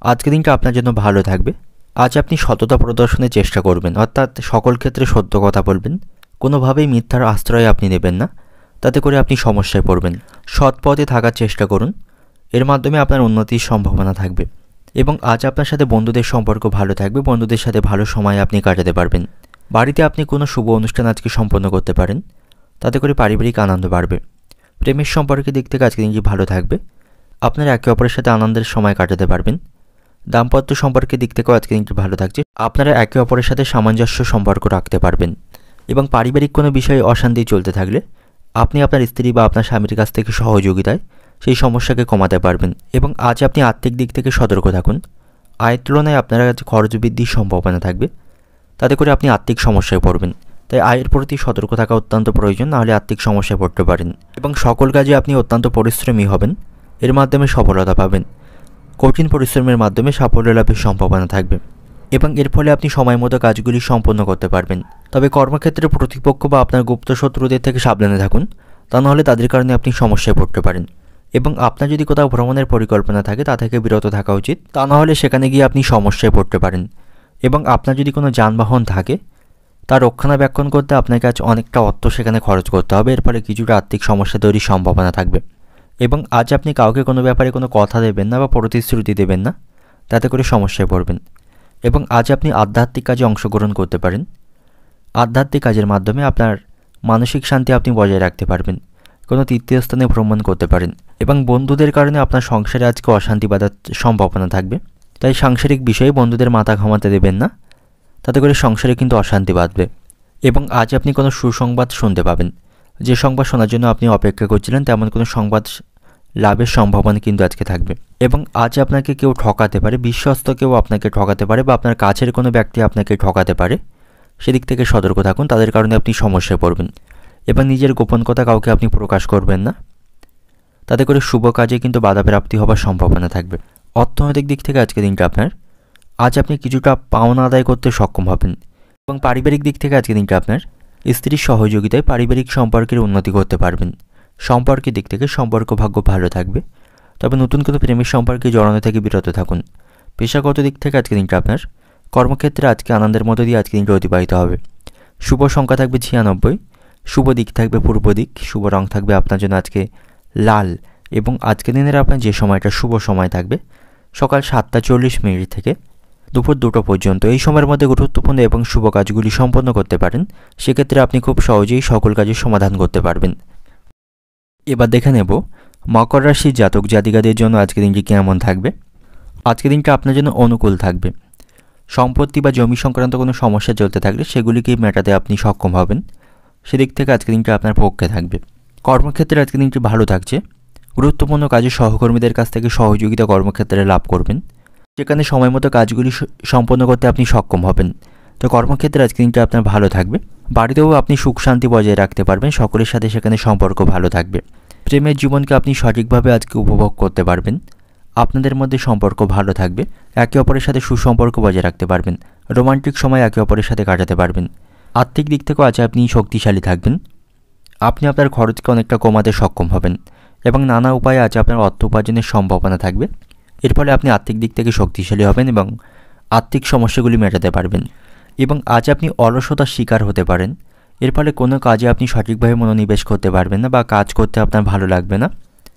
আজকের দিনটা আপনার জন্য ভালো থাকবে। আজ আপনি সততা প্রদর্শনের চেষ্টা করবেন, অর্থাৎ সকল ক্ষেত্রে সত্য কথা বলবেন, কোনোভাবেই মিথ্যার আশ্রয় আপনি নেবেন না, তাতে করে আপনি সমস্যায় পড়বেন। সৎ পথে থাকার চেষ্টা করুন, এর মাধ্যমে আপনার উন্নতির সম্ভাবনা থাকবে। এবং আজ আপনার সাথে বন্ধুদের সম্পর্ক ভালো থাকবে, বন্ধুদের সাথে ভালো সময় আপনি কাটাতে পারবেন। বাড়িতে আপনি কোনো শুভ অনুষ্ঠান আজকে সম্পন্ন করতে পারেন, তাতে করে পারিবারিক আনন্দ বাড়বে। প্রেমের সম্পর্কের দিক থেকে আজকে দিনটি ভালো থাকবে, আপনারা একে অপরের সাথে আনন্দের সময় কাটাতে পারবেন। দাম্পত্য সম্পর্কের দিক থেকেও আজকে দিনটি ভালো থাকছে, আপনারা একে অপরের সাথে সামঞ্জস্য সম্পর্ক রাখতে পারবেন। এবং পারিবারিক কোনো বিষয়ে অশান্তি চলতে থাকলে আপনি আপনার স্ত্রী বা আপনার স্বামীর কাছ থেকে সহযোগিতায় সেই সমস্যাকে কমাতে পারবেন। এবং আজ আপনি আর্থিক দিক থেকে সতর্ক থাকুন, আয়ের তুলনায় আপনার কাছে খরচ বৃদ্ধির সম্ভাবনা থাকবে, তাতে করে আপনি আর্থিক সমস্যায় পড়বেন। তাই আয়ের প্রতি সতর্ক থাকা অত্যন্ত প্রয়োজন, নাহলে আর্থিক সমস্যায় পড়তে পারেন। এবং সকল কাজে আপনি অত্যন্ত পরিশ্রমী হবেন, এর মাধ্যমে সফলতা পাবেন। কঠিন পরিশ্রমের মাধ্যমে সাফল্য লাভের সম্ভাবনা থাকবে এবং এর ফলে আপনি সময় মতো কাজগুলি সম্পন্ন করতে পারবেন। তবে কর্মক্ষেত্রে প্রতিপক্ষ বা আপনার গুপ্ত শত্রুদের থেকে সাবধানে থাকুন, তা নাহলে তাদের কারণে আপনি সমস্যায় পড়তে পারেন। এবং আপনার যদি কোথাও ভ্রমণের পরিকল্পনা থাকে তা থেকে বিরত থাকা উচিত, তা নাহলে সেখানে গিয়ে আপনি সমস্যায় পড়তে পারেন। এবং আপনার যদি কোনো যানবাহন থাকে তা রক্ষণাবেক্ষণ করতে আপনাকে আজ অনেকটা অর্থ সেখানে খরচ করতে হবে, এর ফলে কিছুটা আর্থিক সমস্যা তৈরির সম্ভাবনা থাকবে। এবং আজ আপনি কাউকে কোনো ব্যাপারে কোনো কথা দেবেন না বা প্রতিশ্রুতি দেবেন না, তাতে করে সমস্যায় পড়বেন। এবং আজ আপনি আধ্যাত্মিক কাজে অংশগ্রহণ করতে পারেন। আধ্যাত্মিক কাজের মাধ্যমে আপনার মানসিক শান্তি আপনি বজায় রাখতে পারবেন। কোনো তীর্থস্থানে ভ্রমণ করতে পারেন এবং বন্ধুদের কারণে আপনার সংসারে আজকে অশান্তি বাঁধার সম্ভাবনা থাকবে। তাই সাংসারিক বিষয়ে বন্ধুদের মাথা ঘামাতে দেবেন না, তাতে করে সংসারে কিন্তু অশান্তি বাঁধবে। এবং আজ আপনি কোনো সুসংবাদ শুনতে পাবেন। যে সংবাদ শোনার জন্য আপনি অপেক্ষা করছিলেন তেমন কোনো সংবাদ লাভের সম্ভাবনা কিন্তু আজকে থাকবে। এবং আজ আপনাকে কেউ ঠকাতে পারে, বিশ্বস্ত কেউ আপনাকে ঠকাতে পারে বা আপনার কাছের কোনো ব্যক্তি আপনাকে ঠকাতে পারে। সেদিক থেকে সতর্ক থাকুন, তাদের কারণে আপনি সমস্যায় পড়বেন। এবং নিজের গোপন কথা কাউকে আপনি প্রকাশ করবেন না, তাতে করে শুভ কাজে কিন্তু বাধাপ্রাপ্তি হবার সম্ভাবনা থাকবে। অর্থনৈতিক দিক থেকে আজকে দিনটা আপনার, আজ আপনি কিছুটা পাওনা আদায় করতে সক্ষম হবেন। এবং পারিবারিক দিক থেকে আজকে দিনটা আপনার স্ত্রীর সহযোগিতায় পারিবারিক সম্পর্কের উন্নতি করতে পারবেন। সম্পর্কের দিক থেকে সম্পর্ক ভাগ্য ভালো থাকবে, তবে নতুন কোনো প্রেমের সম্পর্কে জড়ানো থেকে বিরত থাকুন। পেশাগত দিক থেকে আজকে দিনটা আপনার কর্মক্ষেত্রে আজকে আনন্দের মধ্য দিয়ে আজকে দিনটা অতিবাহিত হবে। শুভ সংখ্যা থাকবে 96, শুভ দিক থাকবে পূর্ব দিক, শুভ রং থাকবে আপনার জন্য আজকে লাল। এবং আজকে দিনের আপনার যে সময়টা শুভ সময় থাকবে সকাল 7:40 থেকে দুপুর 2টা পর্যন্ত। এই সময়ের মধ্যে গুরুত্বপূর্ণ এবং শুভ কাজগুলি সম্পন্ন করতে পারেন। সেক্ষেত্রে আপনি খুব সহজেই সকল কাজের সমাধান করতে পারবেন। এবার দেখে নেব মকর রাশির জাতক জাতিকাদের জন্য আজকে দিনটি কেমন থাকবে। আজকে দিনটা আপনার জন্য অনুকূল থাকবে। সম্পত্তি বা জমি সংক্রান্ত কোনো সমস্যা চলতে থাকলে সেগুলিকে মেটাতে আপনি সক্ষম হবেন। সেদিক থেকে আজকে দিনটা আপনার পক্ষে থাকবে। কর্মক্ষেত্রে আজকে দিনটি ভালো থাকছে। গুরুত্বপূর্ণ কাজে সহকর্মীদের কাছ থেকে সহযোগিতা কর্মক্ষেত্রে লাভ করবেন, সেখানে সময় মতো কাজগুলি সম্পন্ন করতে আপনি সক্ষম হবেন। তো কর্মক্ষেত্রে আজকে দিনটা আপনার ভালো থাকবে। বাড়িতেও আপনি সুখ শান্তি বজায় রাখতে পারবেন, সকলের সাথে সেখানে সম্পর্ক ভালো থাকবে। প্রেমের জীবনকে আপনি সঠিকভাবে আজকে উপভোগ করতে পারবেন। আপনাদের মধ্যে সম্পর্ক ভালো থাকবে, একে অপরের সাথে সুসম্পর্ক বজায় রাখতে পারবেন। রোমান্টিক সময় একে অপরের সাথে কাটাতে পারবেন। আর্থিক দিক থেকেও আজ আপনি শক্তিশালী থাকবেন। আপনি আপনার খরচকে অনেকটা কমাতে সক্ষম হবেন এবং নানা উপায়ে আজ আপনার অর্থ উপার্জনের সম্ভাবনা থাকবে। এর ফলে আপনি আর্থিক দিক থেকে শক্তিশালী হবেন এবং আর্থিক সমস্যাগুলি মেটাতে পারবেন। এবং আজ আপনি অলসতার শিকার হতে পারেন। এর ফলে কোনো কাজে আপনি সঠিকভাবে মনোনিবেশ করতে পারবেন না বা কাজ করতে আপনার ভালো লাগবে না।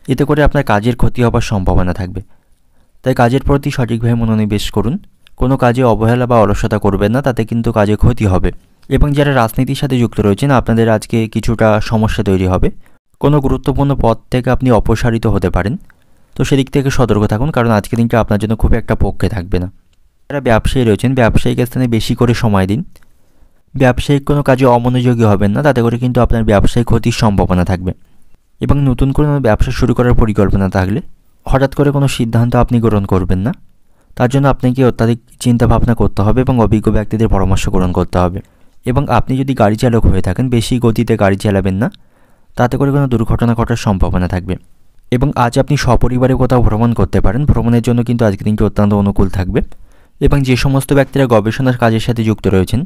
এতে করে আপনার কাজের ক্ষতি হবার সম্ভাবনা থাকবে। তাই কাজের প্রতি সঠিকভাবে মনোনিবেশ করুন। কোনো কাজে অবহেলা বা অলসতা করবেন না, তাতে কিন্তু কাজে ক্ষতি হবে। এবং যারা রাজনীতির সাথে যুক্ত রয়েছেন আপনাদের আজকে কিছুটা সমস্যা তৈরি হবে। কোনো গুরুত্বপূর্ণ পদ থেকে আপনি অপসারিত হতে পারেন। তো সেদিক থেকে সতর্ক থাকুন, কারণ আজকে দিনটা আপনার জন্য খুব একটা পক্ষে থাকবে না। যারা ব্যবসায়ী রয়েছেন ব্যবসায়িক স্থানে বেশি করে সময় দিন। ব্যবসায়িক কোনো কাজে অমনোযোগী হবেন না, তাতে করে কিন্তু আপনার ব্যবসায় ক্ষতির সম্ভাবনা থাকবে। এবং নতুন কোনো ব্যবসা শুরু করার পরিকল্পনা থাকলে হঠাৎ করে কোনো সিদ্ধান্ত আপনি গ্রহণ করবেন না। তার জন্য আপনাকে অত্যাধিক চিন্তাভাবনা করতে হবে এবং অভিজ্ঞ ব্যক্তিদের পরামর্শ গ্রহণ করতে হবে। এবং আপনি যদি গাড়ি চালক হয়ে থাকেন বেশি গতিতে গাড়ি চালাবেন না, তাতে করে কোনো দুর্ঘটনা ঘটার সম্ভাবনা থাকবে। এবং আজ আপনি সপরিবারে কোথাও ভ্রমণ করতে পারেন। ভ্রমণের জন্য কিন্তু আজকে দিনটি অত্যন্ত অনুকূল থাকবে। এবং যে সমস্ত ব্যক্তিরা গবেষণার কাজের সাথে যুক্ত রয়েছেন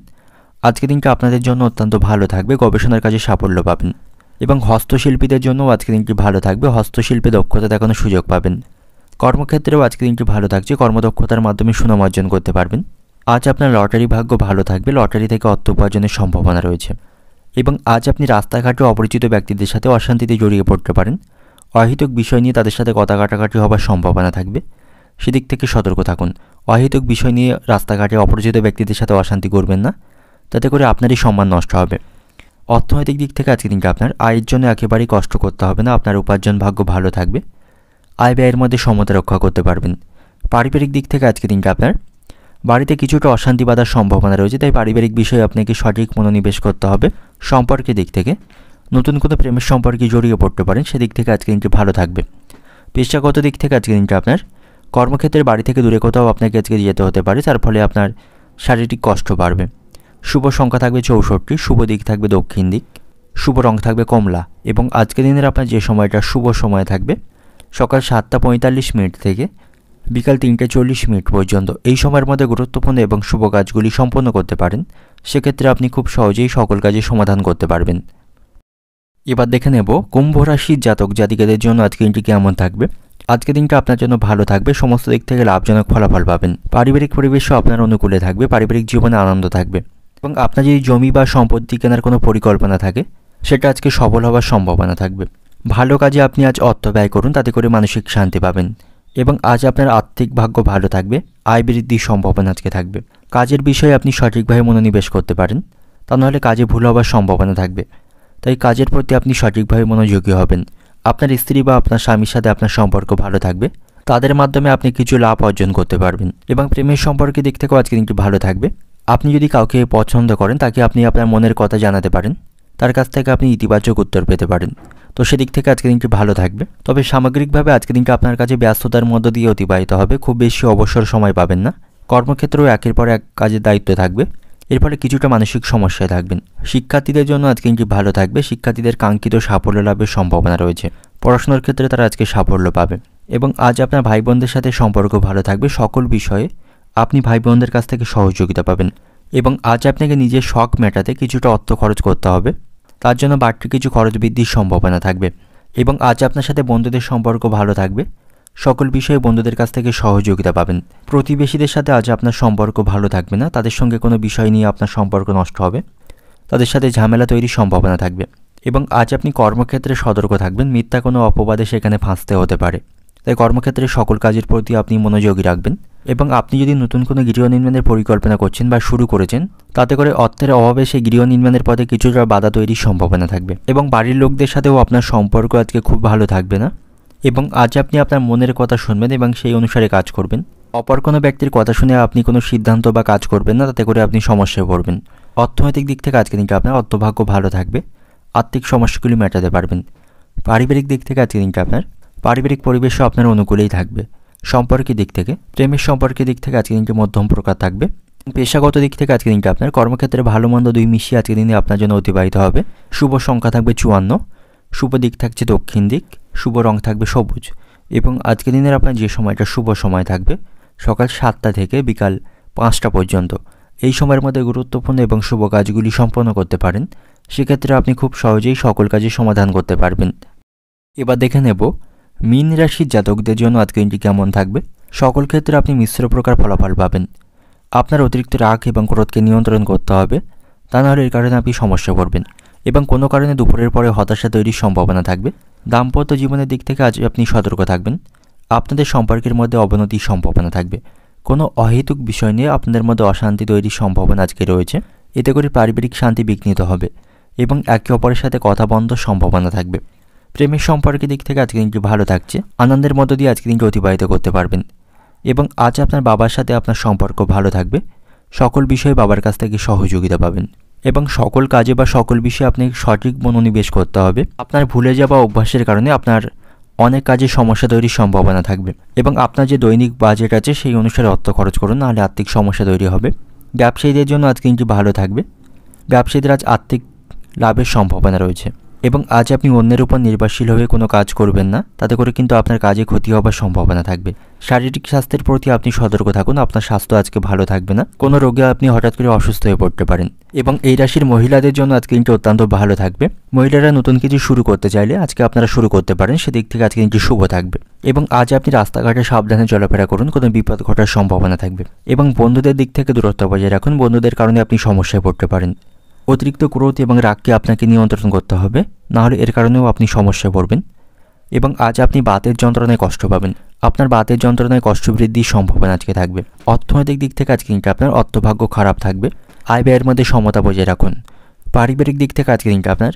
আজকে দিনটা আপনাদের জন্য অত্যন্ত ভালো থাকবে, গবেষণার কাজে সাফল্য পাবেন। এবং হস্তশিল্পীদের জন্য আজকে দিনটি ভালো থাকবে, হস্তশিল্পে দক্ষতা দেখানোর সুযোগ পাবেন। কর্মক্ষেত্রেও আজকে দিনটি ভালো থাকছে, কর্মদক্ষতার মাধ্যমে সুনাম অর্জন করতে পারবেন। আজ আপনার লটারি ভাগ্য ভালো থাকবে, লটারি থেকে অর্থ উপার্জনের সম্ভাবনা রয়েছে। এবং আজ আপনি রাস্তাঘাটে অপরিচিত ব্যক্তিদের সাথে অশান্তিতে জড়িয়ে পড়তে পারেন। অহেতুক বিষয় নিয়ে তাদের সাথে কথা কাটাকাটি হবার সম্ভাবনা থাকবে, সেদিক থেকে সতর্ক থাকুন। অহেতুক বিষয় নিয়ে রাস্তাঘাটে অপরিচিত ব্যক্তিদের সাথে অশান্তি করবেন না, তাতে করে আপনারই সম্মান নষ্ট হবে। অর্থনৈতিক দিক থেকে আজকে দিনটা আপনার আয়ের জন্য একেবারেই কষ্ট করতে হবে না, আপনার উপার্জন ভাগ্য ভালো থাকবে। আয় ব্যয়ের মধ্যে সমতা রক্ষা করতে পারবেন। পারিবারিক দিক থেকে আজকে দিনটা আপনার বাড়িতে কিছুটা অশান্তি বাঁধার সম্ভাবনা রয়েছে, তাই পারিবারিক বিষয়ে আপনাকে সঠিক মনোনিবেশ করতে হবে। সম্পর্কের দিক থেকে নতুন কোনো প্রেমের সম্পর্কে জড়িয়ে পড়তে পারেন, সেদিক থেকে আজকে দিনটি ভালো থাকবে। পেশাগত দিক থেকে আজকে দিনটা আপনার কর্মক্ষেত্রে বাড়ি থেকে দূরে কোথাও আপনাকে আজকে যেতে হতে পারে, যার ফলে আপনার শারীরিক কষ্ট বাড়বে। শুভ সংখ্যা থাকবে 64, শুভ দিক থাকবে দক্ষিণ দিক, শুভ রং থাকবে কমলা। এবং আজকের দিনের আপনার যে সময়টা শুভ সময় থাকবে সকাল 7:45 থেকে বিকাল 3:40 পর্যন্ত। এই সময়ের মধ্যে গুরুত্বপূর্ণ এবং শুভ কাজগুলি সম্পন্ন করতে পারেন, সেক্ষেত্রে আপনি খুব সহজেই সকল কাজে সমাধান করতে পারবেন। এবার দেখে নেব কুম্ভ রাশির জাতক জাতিকাদের জন্য আজকে দিনটি কেমন থাকবে। আজকের দিনটা আপনার জন্য ভালো থাকবে, সমস্ত দিক থেকে লাভজনক ফলাফল পাবেন। পারিবারিক পরিবেশও আপনার অনুকূলে থাকবে, পারিবারিক জীবনে আনন্দ থাকবে। এবং আপনার যদি জমি বা সম্পত্তি কেনার কোনো পরিকল্পনা থাকে সেটা আজকে সফল হওয়ার সম্ভাবনা থাকবে। ভালো কাজে আপনি আজ অর্থ ব্যয় করুন, তাতে করে মানসিক শান্তি পাবেন। এবং আজ আপনার আর্থিক ভাগ্য ভালো থাকবে, আয় বৃদ্ধির সম্ভাবনা আজকে থাকবে। কাজের বিষয়ে আপনি সঠিকভাবে মনোনিবেশ করতে পারেন, তা নাহলে কাজে ভুল হওয়ার সম্ভাবনা থাকবে। তাই কাজের প্রতি আপনি সঠিকভাবে মনোযোগী হবেন। আপনার স্ত্রী বা আপনার স্বামীর সাথে আপনার সম্পর্ক ভালো থাকবে, তাদের মাধ্যমে আপনি কিছু লাভ অর্জন করতে পারবেন। এবং প্রেমের সম্পর্কের দিক থেকেও আজকে দিনটি ভালো থাকবে। আপনি যদি কাউকে পছন্দ করেন, তাকে আপনি আপনার মনের কথা জানাতে পারেন, তার কাছ থেকে আপনি ইতিবাচক উত্তর পেতে পারেন। তো সেদিক থেকে আজকে দিনটি ভালো থাকবে। তবে সামগ্রিকভাবে আজকে দিনটি আপনার কাছে ব্যস্ততার মধ্য দিয়ে অতিবাহিত হবে, খুব বেশি অবসর সময় পাবেন না। কর্মক্ষেত্রেও একের পর এক কাজের দায়িত্ব থাকবে, এর ফলে কিছুটা মানসিক সমস্যায় থাকবেন। শিক্ষার্থীদের জন্য আজকে দিনটি ভালো থাকবে, শিক্ষার্থীদের কাঙ্ক্ষিত সাফল্য লাভের সম্ভাবনা রয়েছে। পড়াশোনার ক্ষেত্রে তারা আজকে সাফল্য পাবে। এবং আজ আপনার ভাই বোনদের সাথে সম্পর্ক ভালো থাকবে, সকল বিষয়ে আপনি ভাই বোনদের কাছ থেকে সহযোগিতা পাবেন। এবং আজ আপনাকে নিজের শখ মেটাতে কিছুটা অর্থ খরচ করতে হবে, তার জন্য বাড়তি কিছু খরচ বৃদ্ধির সম্ভাবনা থাকবে। এবং আজ আপনার সাথে বন্ধুদের সম্পর্ক ভালো থাকবে, সকল বিষয়ে বন্ধুদের কাছ থেকে সহযোগিতা পাবেন। প্রতিবেশীদের সাথে আজ আপনার সম্পর্ক ভালো থাকবে না, তাদের সঙ্গে কোনো বিষয় নিয়ে আপনার সম্পর্ক নষ্ট হবে, তাদের সাথে ঝামেলা তৈরির সম্ভাবনা থাকবে। এবং আজ আপনি কর্মক্ষেত্রে সতর্ক থাকবেন, মিথ্যা কোনো অপবাদে সেখানে ফাঁসতে হতে পারে। তাই কর্মক্ষেত্রে সকল কাজের প্রতি আপনি মনোযোগী রাখবেন। এবং আপনি যদি নতুন কোনো গৃহ নির্মাণের পরিকল্পনা করছেন বা শুরু করেছেন, তাতে করে অর্থের অভাবে সেই গৃহ নির্মাণের পথে কিছুটা বাধা তৈরির সম্ভাবনা থাকবে। এবং বাড়ির লোকদের সাথেও আপনার সম্পর্ক আজকে খুব ভালো থাকবে না। এবং আজ আপনি আপনার মনের কথা শুনবেন এবং সেই অনুসারে কাজ করবেন। অপর কোনো ব্যক্তির কথা শুনে আপনি কোনো সিদ্ধান্ত বা কাজ করবেন না, তাতে করে আপনি সমস্যায় পড়বেন। অর্থনৈতিক দিক থেকে আজকে দিনটা আপনার অর্থভাগ্য ভালো থাকবে, আর্থিক সমস্যাগুলি মেটাতে পারবেন। পারিবারিক দিক থেকে আজকে দিনটা আপনার পারিবারিক পরিবেশও আপনার অনুকূলেই থাকবে। সম্পর্কের দিক থেকে, প্রেমের সম্পর্কের দিক থেকে আজকে দিনটি মধ্যম প্রকার থাকবে। পেশাগত দিক থেকে আজকে দিনটা আপনার কর্মক্ষেত্রে ভালো মন্দ দুই মিশিয়ে আজকে দিনে আপনার জন্য অতিবাহিত হবে। শুভ সংখ্যা থাকবে 54, শুভ দিক থাকছে দক্ষিণ দিক, শুভ রং থাকবে সবুজ। এবং আজকে দিনের আপনার যে সময়টা শুভ সময় থাকবে সকাল 7টা থেকে বিকাল 5টা পর্যন্ত। এই সময়ের মধ্যে গুরুত্বপূর্ণ এবং শুভ কাজগুলি সম্পন্ন করতে পারেন, সেক্ষেত্রে আপনি খুব সহজেই সকল কাজের সমাধান করতে পারবেন। এবার দেখে নেব মীন রাশির জাতকদের জন্য আজকে দিনটি কেমন থাকবে। সকল ক্ষেত্রে আপনি মিশ্র প্রকার ফলাফল পাবেন। আপনার অতিরিক্ত রাগ এবং ক্রোধকে নিয়ন্ত্রণ করতে হবে, তা নাহলে এর কারণে আপনি সমস্যা পড়বেন। এবং কোনো কারণে দুপুরের পরে হতাশা তৈরির সম্ভাবনা থাকবে। দাম্পত্য জীবনের দিক থেকে আজ আপনি সতর্ক থাকবেন, আপনাদের সম্পর্কের মধ্যে অবনতির সম্ভাবনা থাকবে। কোনো অহেতুক বিষয় নিয়ে আপনাদের মধ্যে অশান্তি তৈরির সম্ভাবনা আজকে রয়েছে, এতে করে পারিবারিক শান্তি বিঘ্নিত হবে এবং একে অপরের সাথে কথা বন্ধ সম্ভাবনা থাকবে। প্রেমের সম্পর্কের দিক থেকে আজকে দিনটি ভালো থাকছে, আনন্দের মধ্য দিয়ে আজকে দিনটি অতিবাহিত করতে পারবেন। এবং আজ আপনার বাবার সাথে আপনার সম্পর্ক ভালো থাকবে, সকল বিষয়ে বাবার কাছ থেকে সহযোগিতা পাবেন। এবং সকল কাজে বা সকল বিষয়ে আপনি সঠিক মনোনিবেশ করতে হবে। আপনার ভুলে যাওয়া অভ্যাসের কারণে আপনার অনেক কাজে সমস্যা তৈরির সম্ভাবনা থাকবে। এবং আপনার যে দৈনিক বাজেট আছে সেই অনুসারে অর্থ খরচ করুন, নাহলে আর্থিক সমস্যা তৈরি হবে। ব্যবসায়ীদের জন্য আজকে দিনটি ভালো থাকবে, ব্যবসায়ীদের আজ আর্থিক লাভের সম্ভাবনা রয়েছে। এবং আজ আপনি অন্যের উপর নির্ভরশীল হয়ে কোনো কাজ করবেন না, তাতে করে কিন্তু আপনার কাজে ক্ষতি হওয়ার সম্ভাবনা থাকবে। শারীরিক স্বাস্থ্যের প্রতি আপনি সতর্ক থাকুন, আপনার স্বাস্থ্য আজকে ভালো থাকবে না, কোনো রোগে আপনি হঠাৎ করে অসুস্থ হয়ে পড়তে পারেন। এবং এই রাশির মহিলাদের জন্য আজকে দিনটি অত্যন্ত ভালো থাকবে। মহিলারা নতুন কিছু শুরু করতে চাইলে আজকে আপনারা শুরু করতে পারেন, সেদিক থেকে আজকে দিনটি শুভ থাকবে। এবং আজ আপনি রাস্তাঘাটে সাবধানে চলাফেরা করুন, কোনো বিপদ ঘটার সম্ভাবনা থাকবে। এবং বন্ধুদের দিক থেকে দূরত্ব বজায় রাখুন, বন্ধুদের কারণে আপনি সমস্যায় পড়তে পারেন। অতিরিক্ত ক্রোধ এবং রাগকে আপনাকে নিয়ন্ত্রণ করতে হবে, নাহলে এর কারণেও আপনি সমস্যায় পড়বেন। এবং আজ আপনি বাতের যন্ত্রণায় কষ্ট পাবেন, আপনার বাতের যন্ত্রণায় কষ্ট বৃদ্ধির সম্ভাবনা আজকে থাকবে। অর্থনৈতিক দিক থেকে আজকে দিনটা আপনার অর্থভাগ্য খারাপ থাকবে, আয় ব্যয়ের মধ্যে সমতা বজায় রাখুন। পারিবারিক দিক থেকে আজকে দিনটা আপনার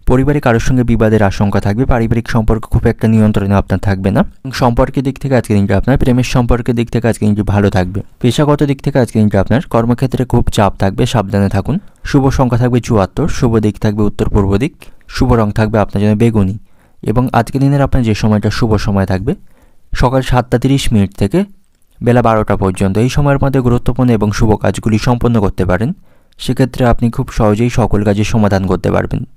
পরিবারে কারোর সঙ্গে বিবাদের আশঙ্কা থাকবে, পারিবারিক সম্পর্ক খুব একটা নিয়ন্ত্রণে আপনার থাকবে না। সম্পর্কের দিক থেকে আজকে দিনটা আপনার প্রেমের সম্পর্কের দিক থেকে আজকে দিনটি ভালো থাকবে। পেশাগত দিক থেকে আজকে দিনটা আপনার কর্মক্ষেত্রে খুব চাপ থাকবে, সাবধানে থাকুন। শুভ সংখ্যা থাকবে 74, শুভ দিক থাকবে উত্তর পূর্ব দিক, শুভ রং থাকবে আপনার জন্য বেগুনি। এবং আজকে দিনের আপনার যে সময়টা শুভ সময় থাকবে সকাল 7টা 30 থেকে বেলা 12টা পর্যন্ত। এই সময়ের মধ্যে গুরুত্বপূর্ণ এবং শুভ কাজগুলি সম্পন্ন করতে পারেন, সেক্ষেত্রে আপনি খুব সহজেই সকল কাজের সমাধান করতে পারবেন।